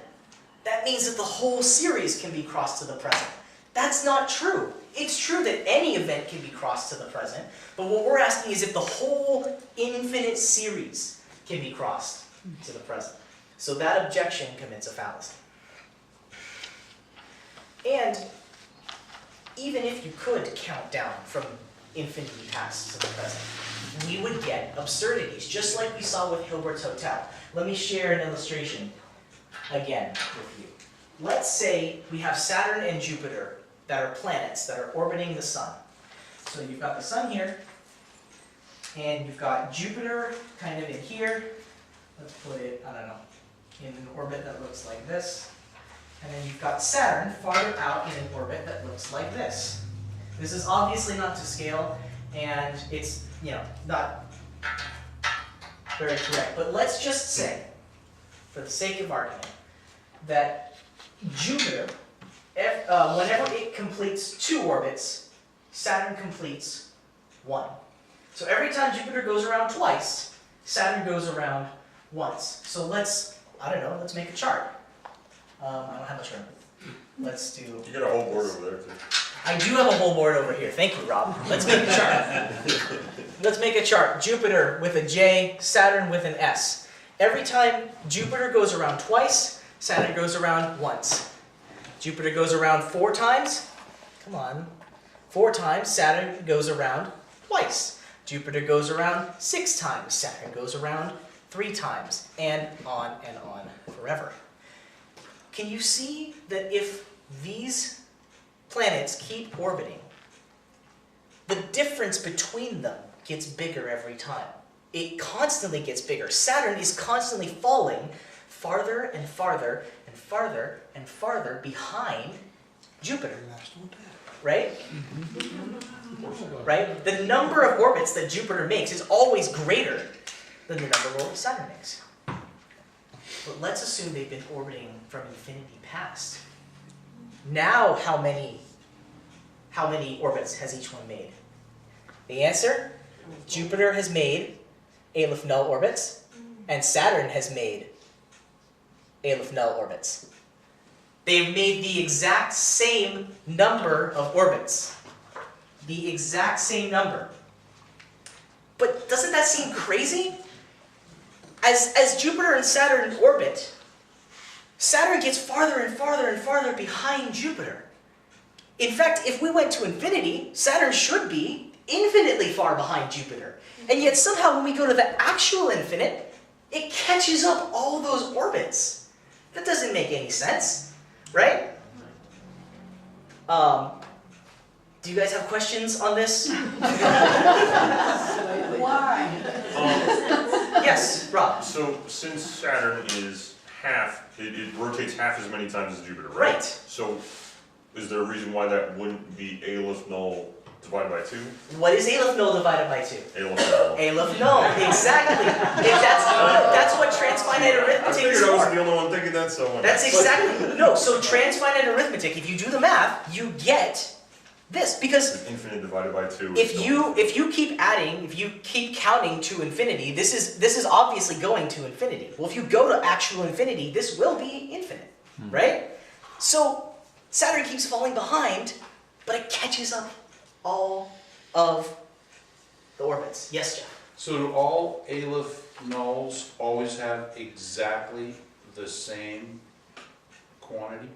that means that the whole series can be crossed to the present. That's not true. It's true that any event can be crossed to the present, but what we're asking is if the whole infinite series can be crossed to the present. So that objection commits a fallacy. And even if you could count down from infinity past to the present, we would get absurdities, just like we saw with Hilbert's Hotel. Let me share an illustration again with you. Let's say we have Saturn and Jupiter that are planets that are orbiting the sun. So you've got the sun here, and you've got Jupiter kind of in here. Let's put it, I don't know, in an orbit that looks like this. And then you've got Saturn farther out in an orbit that looks like this. This is obviously not to scale, and it's, not very correct. But let's just say, for the sake of argument, that Jupiter, whenever it completes 2 orbits, Saturn completes 1. So every time Jupiter goes around twice, Saturn goes around once. So let's make a chart. I don't have much room. Let's do... You got a whole board over there, too. I do have a whole board over here. Thank you, Rob. Let's make a chart. Let's make a chart. Jupiter with a J, Saturn with an S. Every time Jupiter goes around twice, Saturn goes around once. Jupiter goes around 4 times. Come on. 4 times, Saturn goes around twice. Jupiter goes around 6 times. Saturn goes around 3 times. And on forever. Can you see that if these planets keep orbiting, the difference between them gets bigger every time? it constantly gets bigger. Saturn is constantly falling farther and farther and farther and farther behind Jupiter, right? Right? The number of orbits that Jupiter makes is always greater than the number of orbits Saturn makes. But let's assume they've been orbiting from infinity past. Now how many orbits has each one made? The answer? Jupiter has made Aleph null orbits, and Saturn has made Aleph null orbits. They've made the exact same number of orbits. The exact same number. But doesn't that seem crazy? As Jupiter and Saturn orbit, Saturn gets farther and farther and farther behind Jupiter. In fact, if we went to infinity, Saturn should be infinitely far behind Jupiter. And yet somehow when we go to the actual infinite, it catches up all those orbits. That doesn't make any sense, right? Do you guys have questions on this? Why? Yes, Rob. So since Saturn is half, it rotates half as many times as Jupiter, right? Right. So is there a reason why that wouldn't be Aleph null divided by 2? What is Aleph null divided by 2? Aleph null. Aleph null, exactly. That's what transfinite I arithmetic figured is I wasn't for. the only one thinking that, so... That's exactly, no, so transfinite arithmetic, if you do the math, you get this, because Infinite divided by 2. if you keep adding, if you keep counting to infinity, this is obviously going to infinity. Well, if you go to actual infinity, this will be infinite, right? So Saturn keeps falling behind, but it catches up all of the orbits. Yes, Jeff? So do all Aleph nulls always have exactly the same quantity?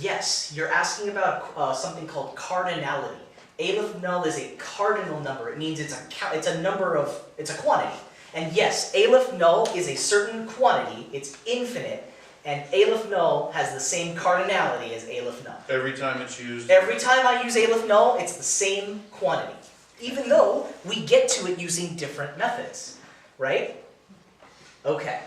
Yes, you're asking about something called cardinality. Aleph null is a cardinal number. It means it's a quantity. And yes, Aleph null is a certain quantity. It's infinite, and Aleph null has the same cardinality as Aleph null. Every time it's used? Every time I use Aleph null, it's the same quantity, even though we get to it using different methods, right? Okay,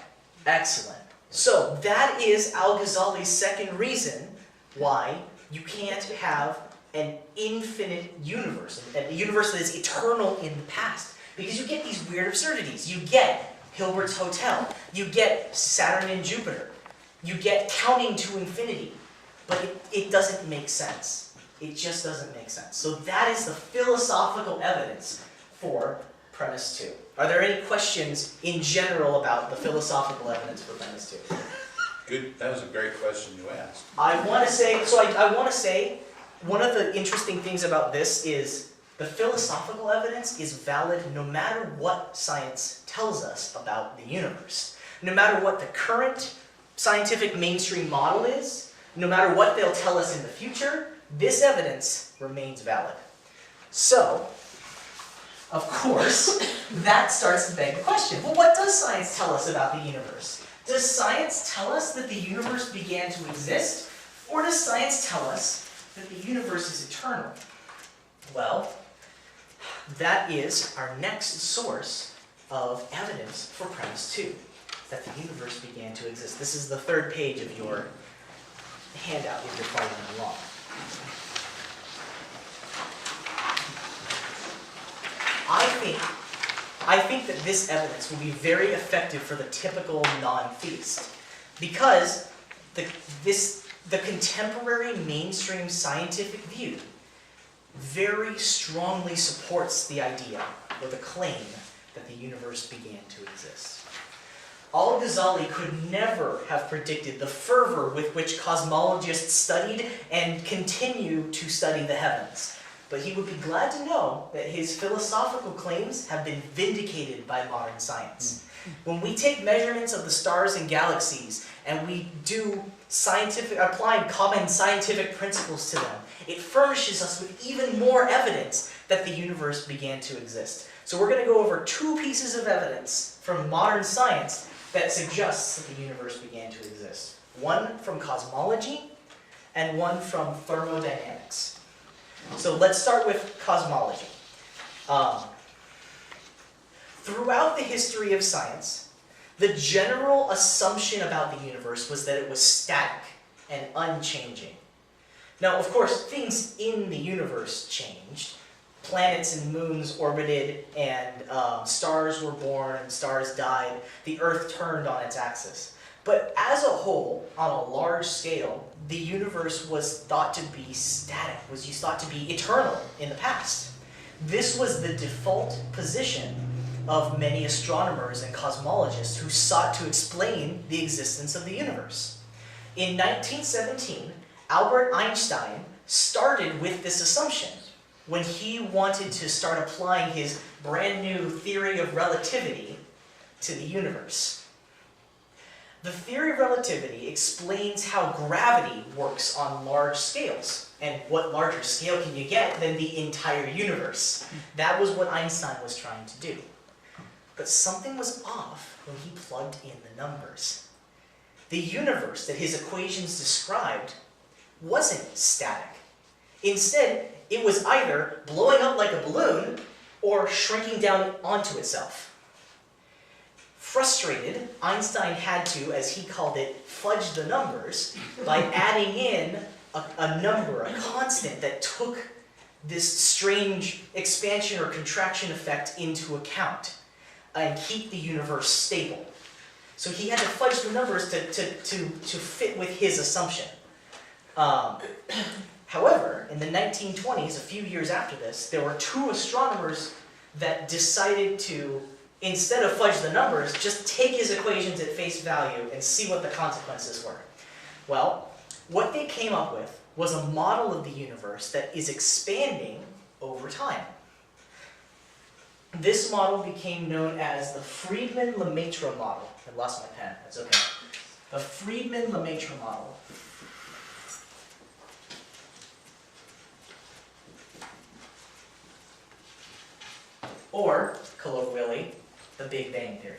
excellent. So that is Al-Ghazali's second reason why you can't have an infinite universe, a universe that is eternal in the past, because you get these weird absurdities. You get Hilbert's Hotel, you get Saturn and Jupiter, you get counting to infinity, but it doesn't make sense. It just doesn't make sense. So that is the philosophical evidence for premise 2. Are there any questions in general about the philosophical evidence for premise 2? Good, that was a great question you asked. I want to say, one of the interesting things about this is the philosophical evidence is valid no matter what science tells us about the universe. No matter what the current scientific mainstream model is, no matter what they'll tell us in the future, this evidence remains valid. So, of course, that starts to beg the question, well, what does science tell us about the universe? Does science tell us that the universe began to exist, or does science tell us that the universe is eternal? Well, that is our next source of evidence for premise 2, that the universe began to exist. This is the third page of your handout if you're following along. I think that this evidence will be very effective for the typical non-theist, because the contemporary mainstream scientific view very strongly supports the idea or the claim that the universe began to exist. Al-Ghazali could never have predicted the fervor with which cosmologists studied and continue to study the heavens. But he would be glad to know that his philosophical claims have been vindicated by modern science. When we take measurements of the stars and galaxies and we do applying common scientific principles to them, it furnishes us with even more evidence that the universe began to exist. So we're going to go over 2 pieces of evidence from modern science that suggests that the universe began to exist. One from cosmology and one from thermodynamics. So let's start with cosmology. Throughout the history of science, the general assumption about the universe was that it was static and unchanging. Now, of course, things in the universe changed. Planets and moons orbited, and stars were born, and stars died. The Earth turned on its axis. But as a whole, on a large scale, the universe was thought to be static, was thought to be eternal in the past. This was the default position of many astronomers and cosmologists who sought to explain the existence of the universe. In 1917, Albert Einstein started with this assumption when he wanted to start applying his brand new theory of relativity to the universe. The theory of relativity explains how gravity works on large scales. And what larger scale can you get than the entire universe? That was what Einstein was trying to do. But something was off when he plugged in the numbers. The universe that his equations described wasn't static. Instead, it was either blowing up like a balloon or shrinking down onto itself. Frustrated, Einstein had to, as he called it, fudge the numbers by adding in a number, a constant that took this strange expansion or contraction effect into account and keep the universe stable. So he had to fudge the numbers to fit with his assumption. However, in the 1920s, a few years after this, there were two astronomers that decided to, instead of fudge the numbers, just take his equations at face value and see what the consequences were. Well, what they came up with was a model of the universe that is expanding over time. This model became known as the Friedmann-Lemaitre model. I lost my pen, that's okay. The Friedmann-Lemaitre model. Or, colloquially, the Big Bang Theory.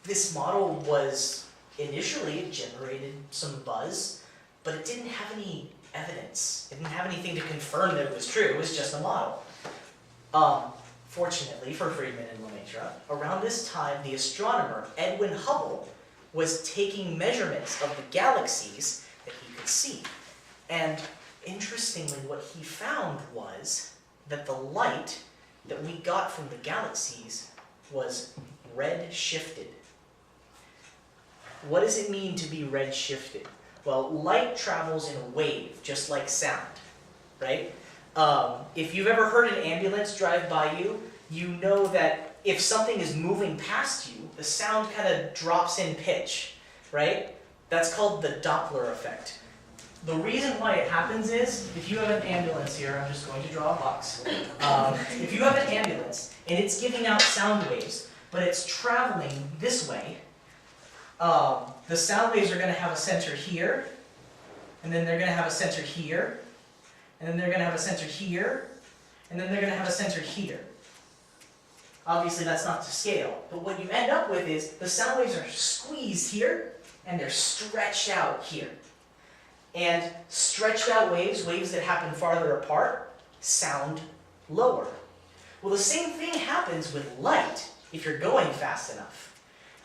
This model was, initially, it generated some buzz, but it didn't have any evidence. It didn't have anything to confirm that it was true. It was just a model. Fortunately for Friedmann and Lemaitre, around this time, the astronomer Edwin Hubble was taking measurements of the galaxies that he could see. And interestingly, what he found was that the light that we got from the galaxies was red-shifted. What does it mean to be red-shifted? Well, light travels in a wave, just like sound, right? If you've ever heard an ambulance drive by you, you know that if something is moving past you, the sound kind of drops in pitch, right? That's called the Doppler effect. The reason why it happens is, if you have an ambulance here, I'm just going to draw a box. If you have an ambulance and it's giving out sound waves, but it's traveling this way, the sound waves are going to have a center here, and then they're going to have a center here, and then they're going to have a center here, and then they're going to have a center here. Obviously that's not to scale, but what you end up with is the sound waves are squeezed here, and they're stretched out here. And stretched out waves, waves that happen farther apart, sound lower. Well, the same thing happens with light if you're going fast enough.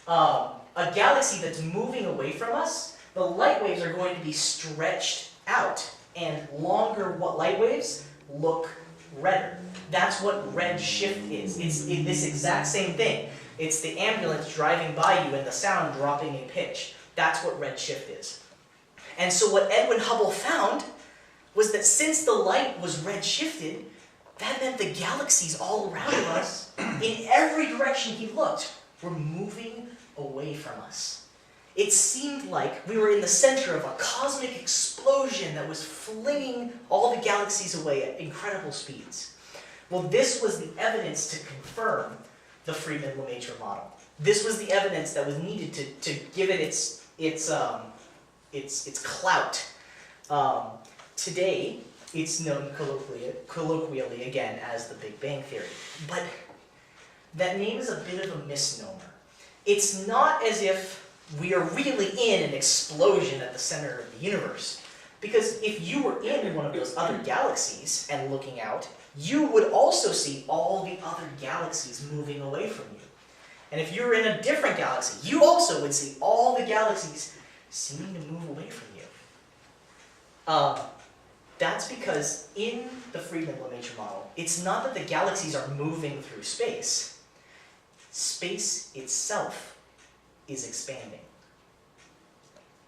A galaxy that's moving away from us, the light waves are going to be stretched out, and longer light waves look redder. That's what red shift is. It's this exact same thing. It's the ambulance driving by you and the sound dropping in pitch. That's what red shift is. And so what Edwin Hubble found was that since the light was red shifted, that meant the galaxies all around us, in every direction he looked, were moving away from us. It seemed like we were in the center of a cosmic explosion that was flinging all the galaxies away at incredible speeds. Well, this was the evidence to confirm the Friedmann-Lemaitre model. This was the evidence that was needed to give it its clout. Today, it's known colloquially again as the Big Bang Theory. But that name is a bit of a misnomer. It's not as if we are really in an explosion at the center of the universe. Because if you were in one of those other galaxies and looking out, you would also see all the other galaxies moving away from you. And if you're in a different galaxy, you also would see all the galaxies seeming to move away from you. That's because in the Friedmann-Lemaitre model, it's not that the galaxies are moving through space. Space itself is expanding.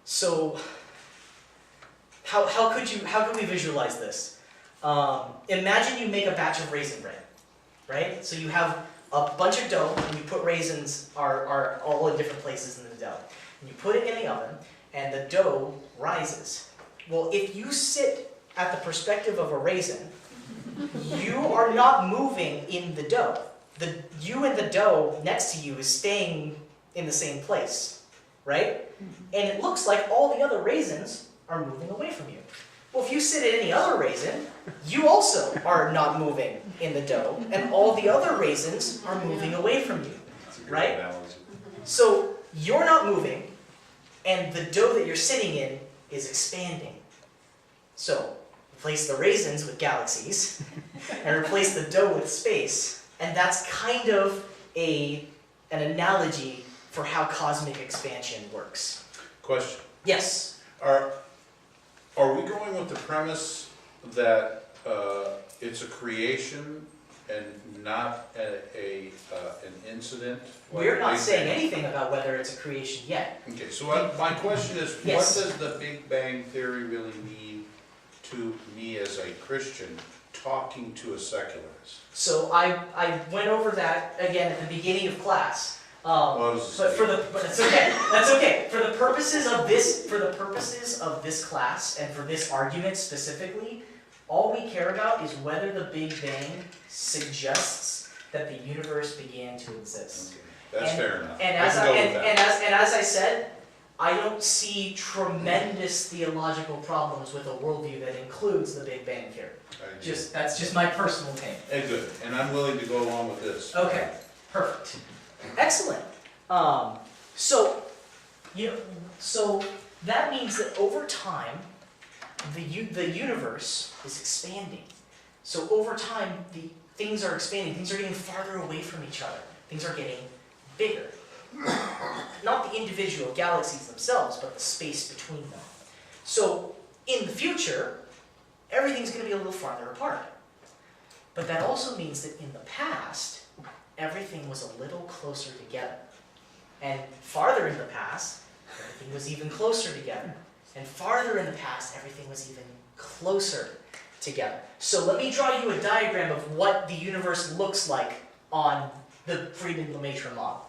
So, how could we visualize this? Imagine you make a batch of raisin bread, right? So you have a bunch of dough, and you put raisins are all in different places in the dough. And you put it in the oven, and the dough rises. Well, if you sit at the perspective of a raisin, you are not moving in the dough. You and the dough next to you is staying in the same place, right? And it looks like all the other raisins are moving away from you. Well, if you sit at any other raisin, you also are not moving in the dough, and all the other raisins are moving away from you, right? So you're not moving, and the dough that you're sitting in is expanding. So replace the raisins with galaxies, and replace the dough with space, and that's kind of an analogy for how cosmic expansion works. Question. Yes? Are we going with the premise that it's a creation and not an incident? like We're a not Big saying Bang? anything about whether it's a creation yet. Okay, so my question is, Yes. what does the Big Bang Theory really mean to me as a Christian talking to a secularist? So I went over that again at the beginning of class. Well, this is- But that's okay. That's okay. For the purposes of this class and for this argument specifically, all we care about is whether the Big Bang suggests that the universe began to exist. Okay, that's fair enough. And I as can go with that. as I said, I don't see tremendous theological problems with a worldview that includes the Big Bang Theory. I do. That's just my personal opinion. Hey, good, and I'm willing to go along with this. Okay, perfect. Excellent. So that means that over time, the universe is expanding. So over time, things are expanding. Things are getting farther away from each other. Things are getting bigger. Not the individual galaxies themselves, but the space between them. So in the future, everything's going to be a little farther apart. But that also means that in the past, everything was a little closer together. And farther in the past, everything was even closer together. And farther in the past, everything was even closer together. So let me draw you a diagram of what the universe looks like on the Friedmann-Lemaitre model.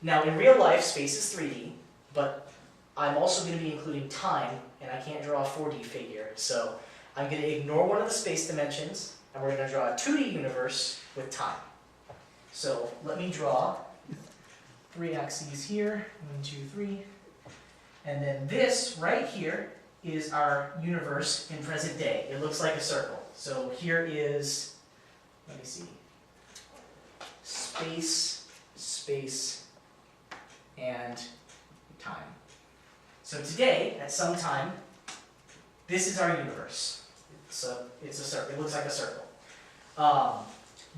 Now, in real life, space is 3D, but I'm also going to be including time, and I can't draw a 4D figure, so I'm going to ignore one of the space dimensions, and we're going to draw a 2D universe with time. So let me draw 3 axes here, 1, 2, 3, and then this right here is our universe in present day. It looks like a circle. So here is, let me see, space, and time. So today, at some time, this is our universe. So it's a circle. It looks like a circle.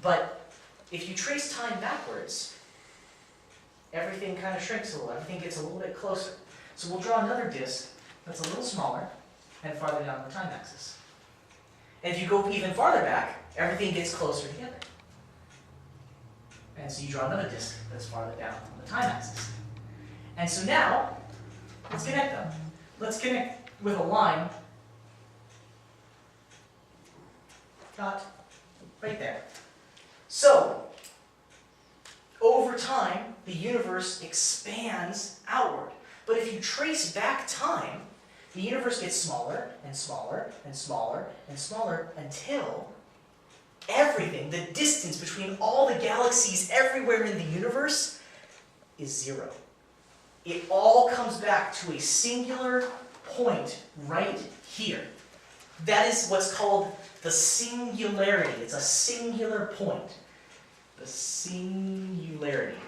But if you trace time backwards, everything kind of shrinks a little. Everything gets a little bit closer. So we'll draw another disk that's a little smaller and farther down the time axis. And if you go even farther back, everything gets closer together. And so you draw another disk that's farther down on the time axis. And so now, let's connect them. Let's connect with a line. Got right there. So, over time, the universe expands outward. But if you trace back time, the universe gets smaller and smaller and smaller and smaller until everything, the distance between all the galaxies everywhere in the universe, is 0. It all comes back to a singular point right here. That is what's called the singularity. It's a singular point. The singularity.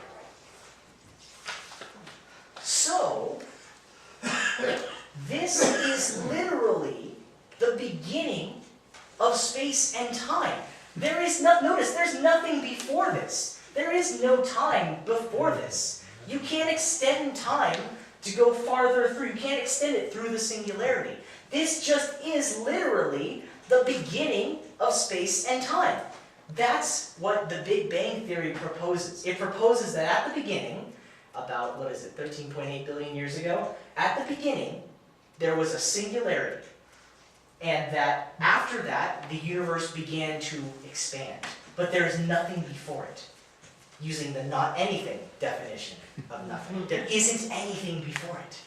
beginning of space and time. There is no, notice, there's nothing before this. There is no time before this. You can't extend time to go farther through. You can't extend it through the singularity. This just is literally the beginning of space and time. That's what the Big Bang Theory proposes. It proposes that at the beginning, about, 13.8 billion years ago, at the beginning, there was a singularity. And that after that, the universe began to expand. But there is nothing before it. Using the not anything definition of nothing. There isn't anything before it.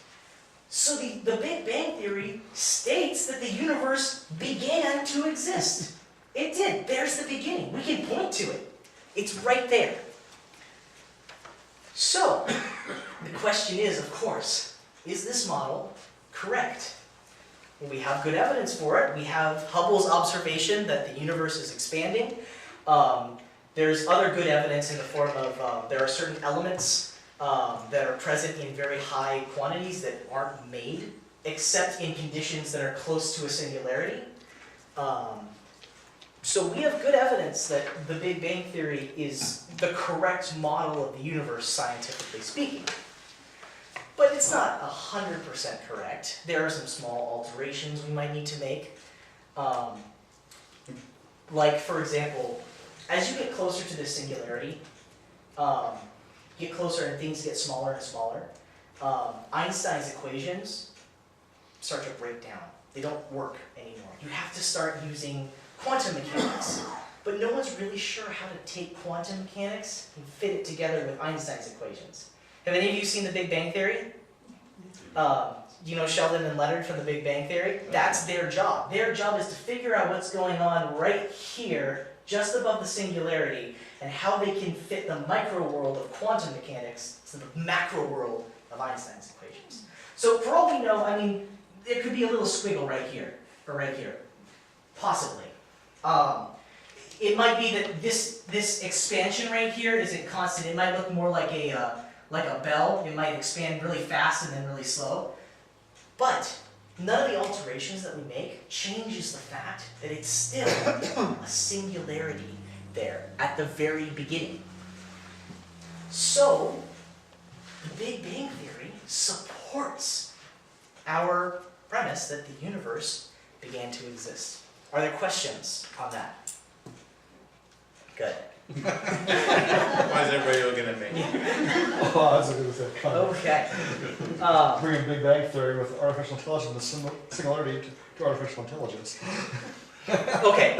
So the Big Bang Theory states that the universe began to exist. It did. There's the beginning. We can point to it. It's right there. So, the question is, of course, is this model correct? Well, we have good evidence for it. We have Hubble's observation that the universe is expanding. There's other good evidence in the form of there are certain elements that are present in very high quantities that aren't made, except in conditions that are close to a singularity. So we have good evidence that the Big Bang Theory is the correct model of the universe, scientifically speaking. But it's not 100% correct. There are some small alterations we might need to make. Like, for example, as you get closer to the singularity, you get closer and things get smaller and smaller, Einstein's equations start to break down. They don't work anymore. You have to start using quantum mechanics. But no one's really sure how to take quantum mechanics and fit it together with Einstein's equations. Have any of you seen the Big Bang Theory? You know Sheldon and Leonard from the Big Bang Theory? That's their job. Their job is to figure out what's going on right here, just above the singularity, and how they can fit the micro world of quantum mechanics to the macro world of Einstein's equations. So for all we know, I mean, there could be a little squiggle right here, or right here. Possibly. It might be that this expansion right here isn't constant. It might look more like a bell. It might expand really fast and then really slow. But none of the alterations that we make changes the fact that it's still a singularity there at the very beginning. So, the Big Bang Theory supports our premise that the universe began to exist. Are there questions on that? Good. Why is everybody looking at me? Oh, I was going to say, Okay. bringing Big Bang Theory with artificial intelligence, the similarity to artificial intelligence. Okay,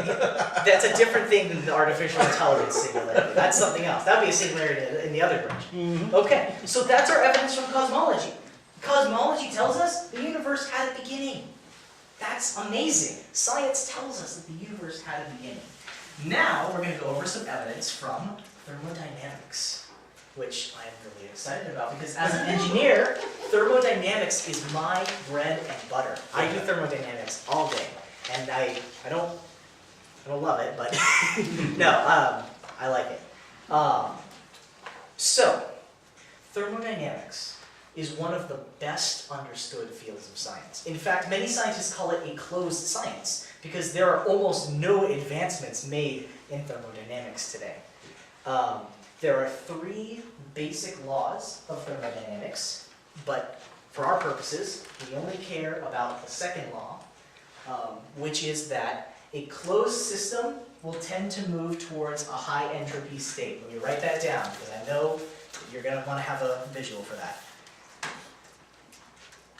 that's a different thing than the artificial intelligence singularity. That's something else. That would be a singularity in the other direction. Okay, so that's our evidence from cosmology. Cosmology tells us the universe had a beginning. That's amazing. Science tells us that the universe had a beginning. Now we're going to go over some evidence from thermodynamics, which I am really excited about because as an engineer, thermodynamics is my bread and butter. I do thermodynamics all day, and I don't love it, but no, I like it. So, thermodynamics is one of the best understood fields of science. In fact, many scientists call it a closed science because there are almost no advancements made in thermodynamics today. There are 3 basic laws of thermodynamics, but for our purposes, we only care about the second law, which is that a closed system will tend to move towards a high entropy state. Let me write that down because I know that you're going to want to have a visual for that.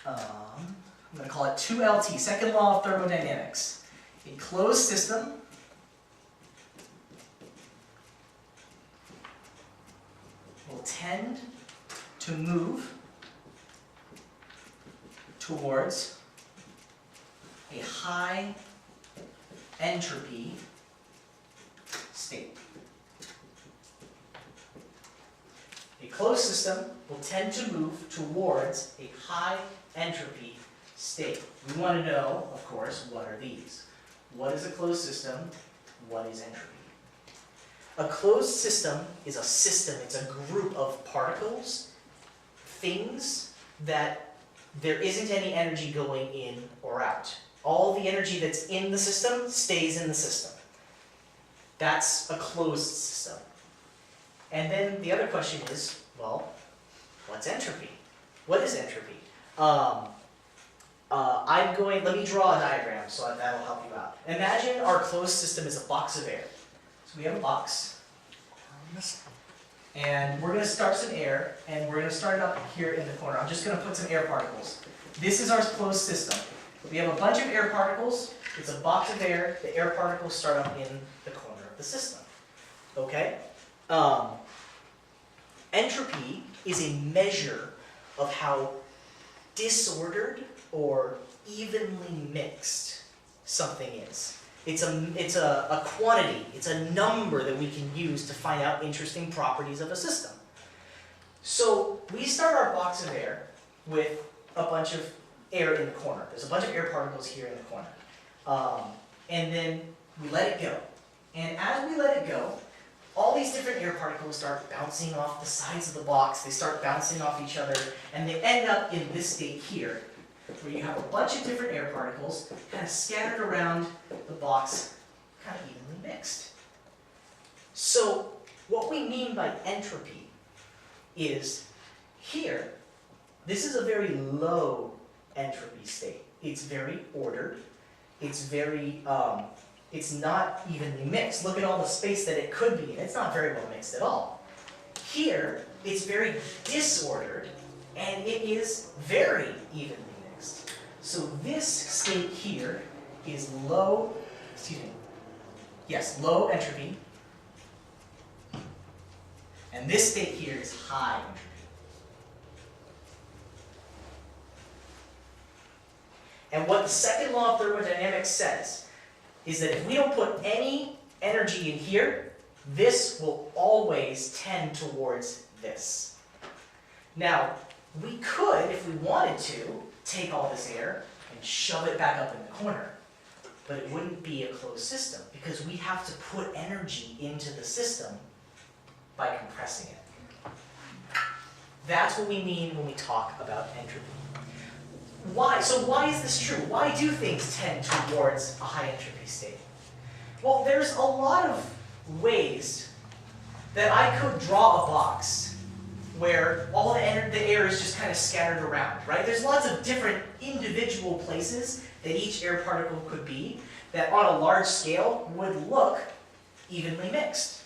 I'm going to call it 2LT, second law of thermodynamics. A closed system will tend to move towards a high entropy state. A closed system will tend to move towards a high entropy state. We want to know, of course, what are these? What is a closed system? What is entropy? A closed system is a system. It's a group of particles, things that there isn't any energy going in or out. All the energy that's in the system stays in the system. That's a closed system. And then the other question is, well, what's entropy? What is entropy? Let me draw a diagram so that'll help you out. Imagine our closed system is a box of air. So we have a box. And we're going to start some air, and we're going to start it up here in the corner. I'm just going to put some air particles. This is our closed system. We have a bunch of air particles. It's a box of air. The air particles start up in the corner of the system. Okay? Entropy is a measure of how disordered or evenly mixed something is. It's a quantity, it's a number that we can use to find out interesting properties of a system. So we start our box of air with a bunch of air in the corner. There's a bunch of air particles here in the corner. And then we let it go. And as we let it go, all these different air particles start bouncing off the sides of the box. They start bouncing off each other, and they end up in this state here, where you have a bunch of different air particles kind of scattered around the box, kind of evenly mixed. So what we mean by entropy is here, this is a very low entropy state. It's very ordered. It's very, it's not evenly mixed. Look at all the space that it could be in. It's not very well mixed at all. Here, it's very disordered, and it is very evenly mixed. So this state here is low, low entropy. And this state here is high entropy. And what the second law of thermodynamics says is that if we don't put any energy in here, this will always tend towards this. Now, we could, if we wanted to, take all this air and shove it back up in the corner. But it wouldn't be a closed system because we have to put energy into the system by compressing it. That's what we mean when we talk about entropy. Why? So why is this true? Why do things tend towards a high entropy state? Well, there's a lot of ways that I could draw a box where all the air is just kind of scattered around, right? There's lots of different individual places that each air particle could be that on a large scale would look evenly mixed.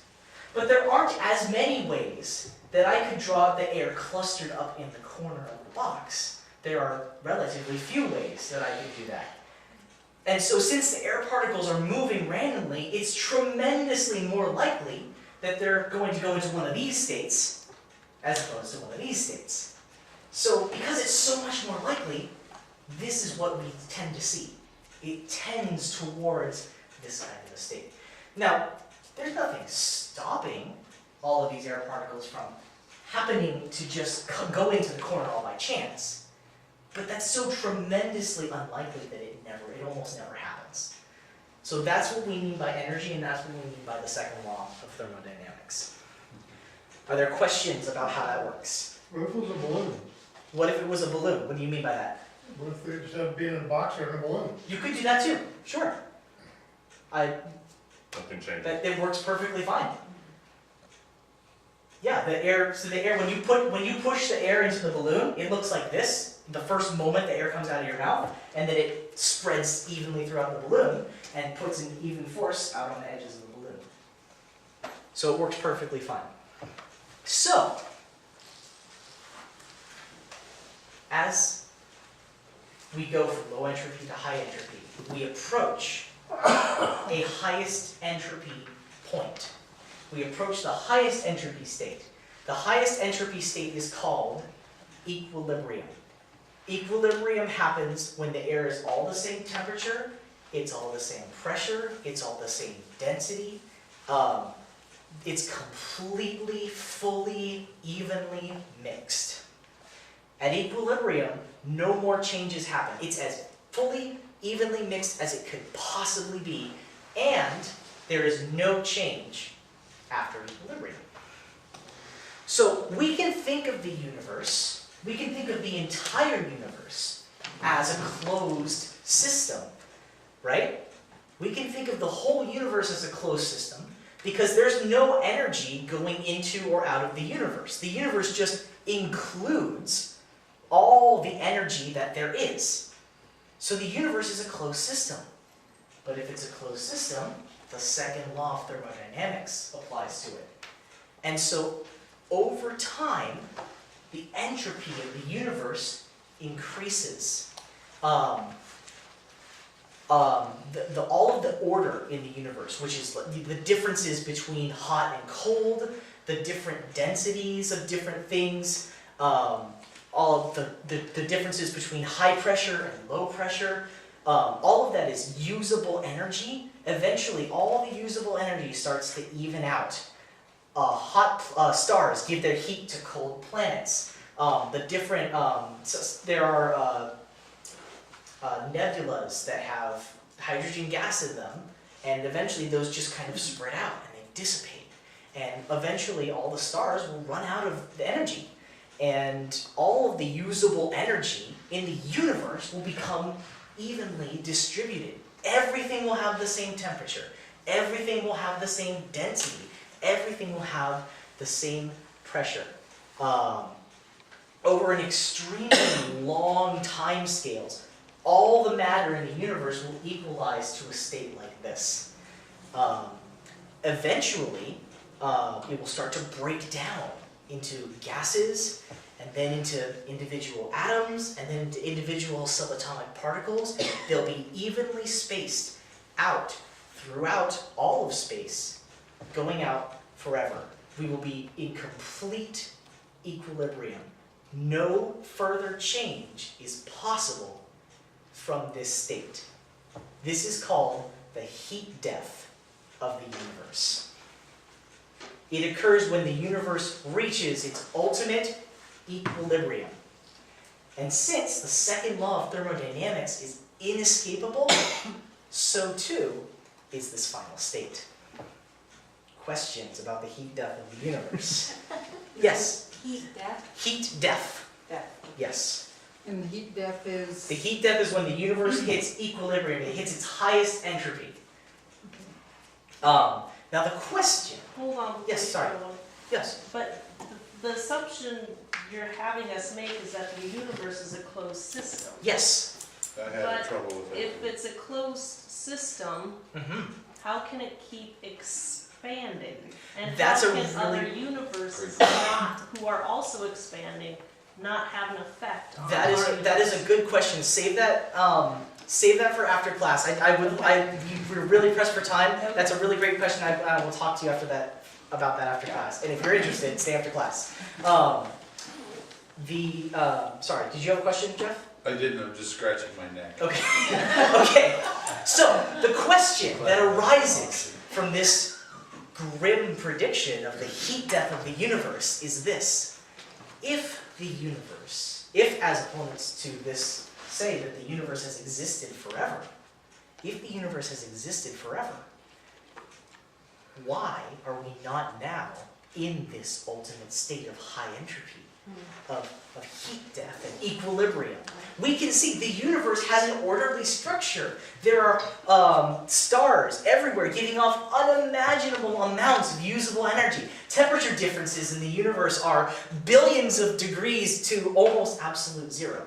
But there aren't as many ways that I could draw the air clustered up in the corner of the box. There are relatively few ways that I could do that. And so since the air particles are moving randomly, it's tremendously more likely that they're going to go into one of these states as opposed to one of these states. So because it's so much more likely, this is what we tend to see. It tends towards this kind of a state. Now, there's nothing stopping all of these air particles from happening to just go into the corner all by chance. But that's so tremendously unlikely that it almost never happens. So that's what we mean by energy, and that's what we mean by the second law of thermodynamics. Are there questions about how that works? What if it was a balloon? What if it was a balloon? What do you mean by that? What if they just have being in a box or in a balloon? You could do that too, sure. Nothing changes. It works perfectly fine. Yeah, the air, when you push the air into the balloon, it looks like this. The first moment the air comes out of your mouth, and then it spreads evenly throughout the balloon and puts an even force out on the edges of the balloon. So it works perfectly fine. So, as we go from low entropy to high entropy, we approach a highest entropy point. We approach the highest entropy state. The highest entropy state is called equilibrium. Equilibrium happens when the air is all the same temperature, it's all the same pressure, it's all the same density. It's completely, fully, evenly mixed. At equilibrium, no more changes happen. It's as fully, evenly mixed as it could possibly be, and there is no change after equilibrium. So we can think of the universe, we can think of the entire universe as a closed system right? We can think of the whole universe as a closed system because there's no energy going into or out of the universe. The universe just includes all the energy that there is. So the universe is a closed system. But if it's a closed system, the second law of thermodynamics applies to it. And so over time, the entropy of the universe increases. All of the order in the universe, which is the differences between hot and cold, the different densities of different things, all of the differences between high pressure and low pressure, all of that is usable energy. Eventually, all the usable energy starts to even out. Hot stars give their heat to cold planets. There are nebulas that have hydrogen gas in them, and eventually those just kind of spread out and they dissipate. And eventually all the stars will run out of the energy. And all of the usable energy in the universe will become evenly distributed. Everything will have the same temperature. Everything will have the same density. Everything will have the same pressure. Over an extremely long time scales, all the matter in the universe will equalize to a state like this. Eventually, it will start to break down into gases, and then into individual atoms, and then into individual subatomic particles. They'll be evenly spaced out throughout all of space, going out forever. We will be in complete equilibrium. No further change is possible from this state. This is called the heat death of the universe. It occurs when the universe reaches its ultimate equilibrium. And since the second law of thermodynamics is inescapable, so too is this final state. Questions about the heat death of the universe? Yes? Heat death? Heat death. Death. Yes. And the heat death is? The heat death is when the universe hits equilibrium. It hits its highest entropy. Now the question. Hold on. Yes, please, sorry. everyone. Yes. But the assumption you're having us make is that the universe is a closed system. Yes. I had But trouble with that. If it's a closed system, Mm-hmm. how can it keep expanding? And That's how a can other really- universes not, who are also expanding, not have an effect on That is a good question. Save that for after class. We're really pressed for time. That's a really great question. I will talk to you about that after class. And if you're interested, stay after class. Sorry, did you have a question, Jeff? I didn't, I'm just scratching my neck. Okay. Okay. So the question that arises from this grim prediction of the heat death of the universe is this: if as opponents to this say that the universe has existed forever, if the universe has existed forever, why are we not now in this ultimate state of high entropy, of heat death and equilibrium? We can see the universe has an orderly structure. There are stars everywhere giving off unimaginable amounts of usable energy. Temperature differences in the universe are billions of degrees to almost absolute zero.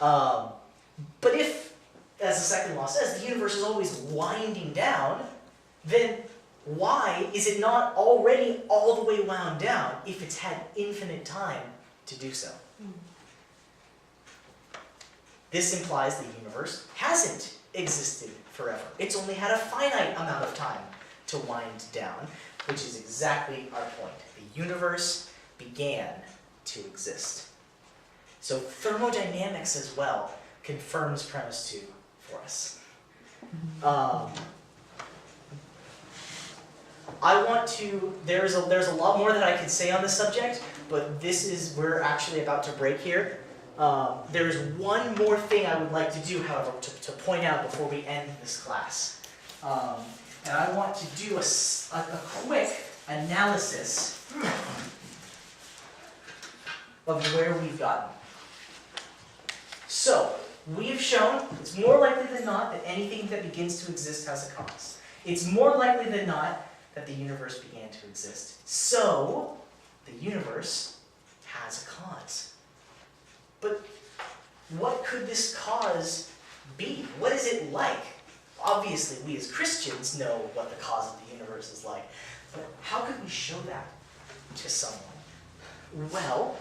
But if, as the second law says, the universe is always winding down, then why is it not already all the way wound down if it's had infinite time to do so? This implies the universe hasn't existed forever. It's only had a finite amount of time to wind down, which is exactly our point. The universe began to exist. So thermodynamics as well confirms premise 2 for us. There's a lot more that I could say on this subject, but we're actually about to break here. There's one more thing I would like to do, however, to point out before we end this class. And I want to do a quick analysis of where we've gotten. So, we have shown it's more likely than not that anything that begins to exist has a cause. It's more likely than not that the universe began to exist. So, the universe has a cause. But what could this cause be? What is it like? Obviously, we as Christians know what the cause of the universe is like. But how could we show that to someone? Well,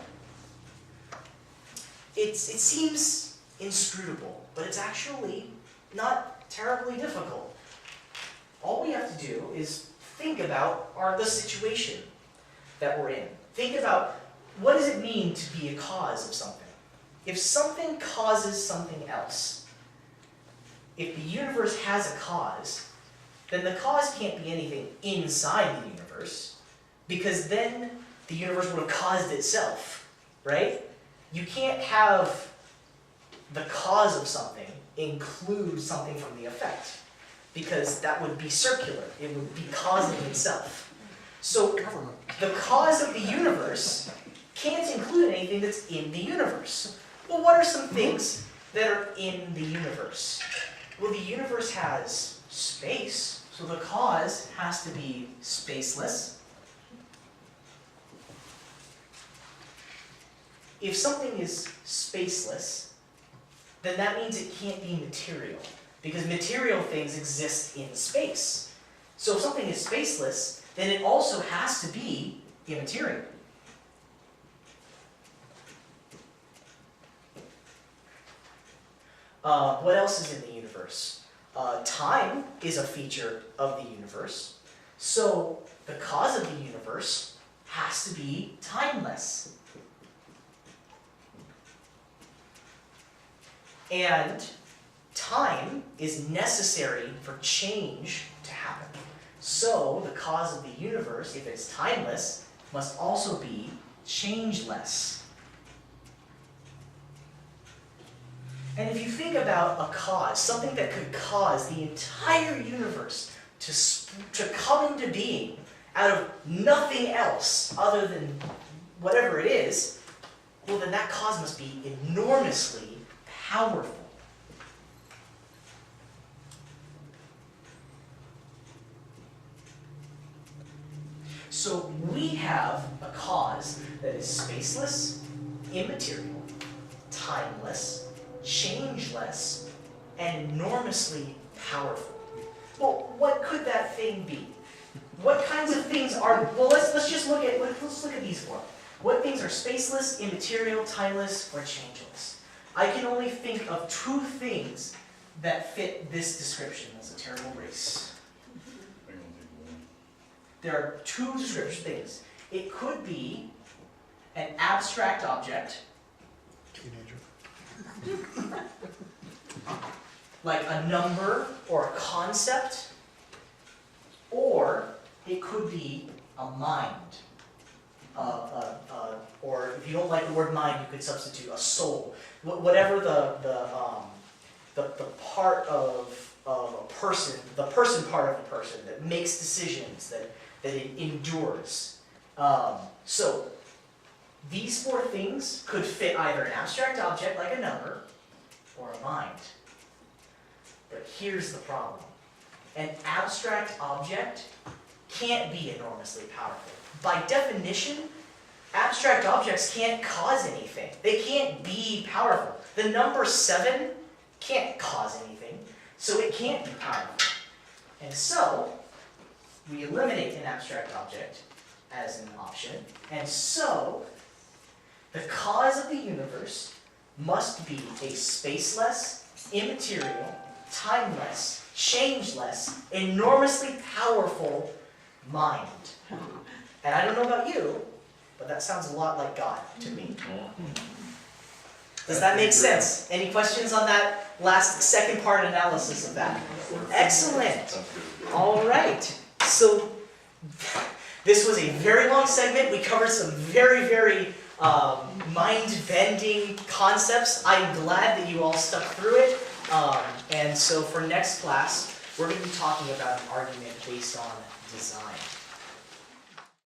it seems inscrutable, but it's actually not terribly difficult. All we have to do is think about the situation that we're in. Think about, what does it mean to be a cause of something? If something causes something else, if the universe has a cause, then the cause can't be anything inside the universe, because then the universe would have caused itself, right? You can't have the cause of something include something from the effect, because that would be circular. It would be causing itself. So the cause of the universe can't include anything that's in the universe. Well, what are some things that are in the universe? Well, the universe has space, so the cause has to be spaceless. If something is spaceless, then that means it can't be material, because material things exist in space. So if something is spaceless, then it also has to be immaterial. What else is in the universe? Time is a feature of the universe. So the cause of the universe has to be timeless. And time is necessary for change to happen. So the cause of the universe, if it's timeless, must also be changeless. And if you think about a cause, something that could cause the entire universe to come into being out of nothing else other than whatever it is, well, then that cause must be enormously powerful. So we have a cause that is spaceless, immaterial, timeless, changeless, and enormously powerful. Well, what could that thing be? What kinds of things are, well, let's look at these four. What things are spaceless, immaterial, timeless, or changeless? I can only think of two things that fit this description as a terrible race. There are two description things. It could be an abstract object, like a number or a concept, or it could be a mind. Or if you don't like the word mind, you could substitute a soul. Whatever the part of a person, the person part of a person that makes decisions, that it endures. So these four things could fit either an abstract object like a number or a mind. But here's the problem. An abstract object can't be enormously powerful. By definition, abstract objects can't cause anything. They can't be powerful. The number 7 can't cause anything, so it can't be powerful. And so, we eliminate an abstract object as an option, and so the cause of the universe must be a spaceless, immaterial, timeless, changeless, enormously powerful mind. And I don't know about you, but that sounds a lot like God to me. Does that make sense? Any questions on that second part analysis of that? Excellent. All right. So this was a very long segment. We covered some very, very mind-bending concepts. I'm glad that you all stuck through it. And so for next class, we're going to be talking about an argument based on design.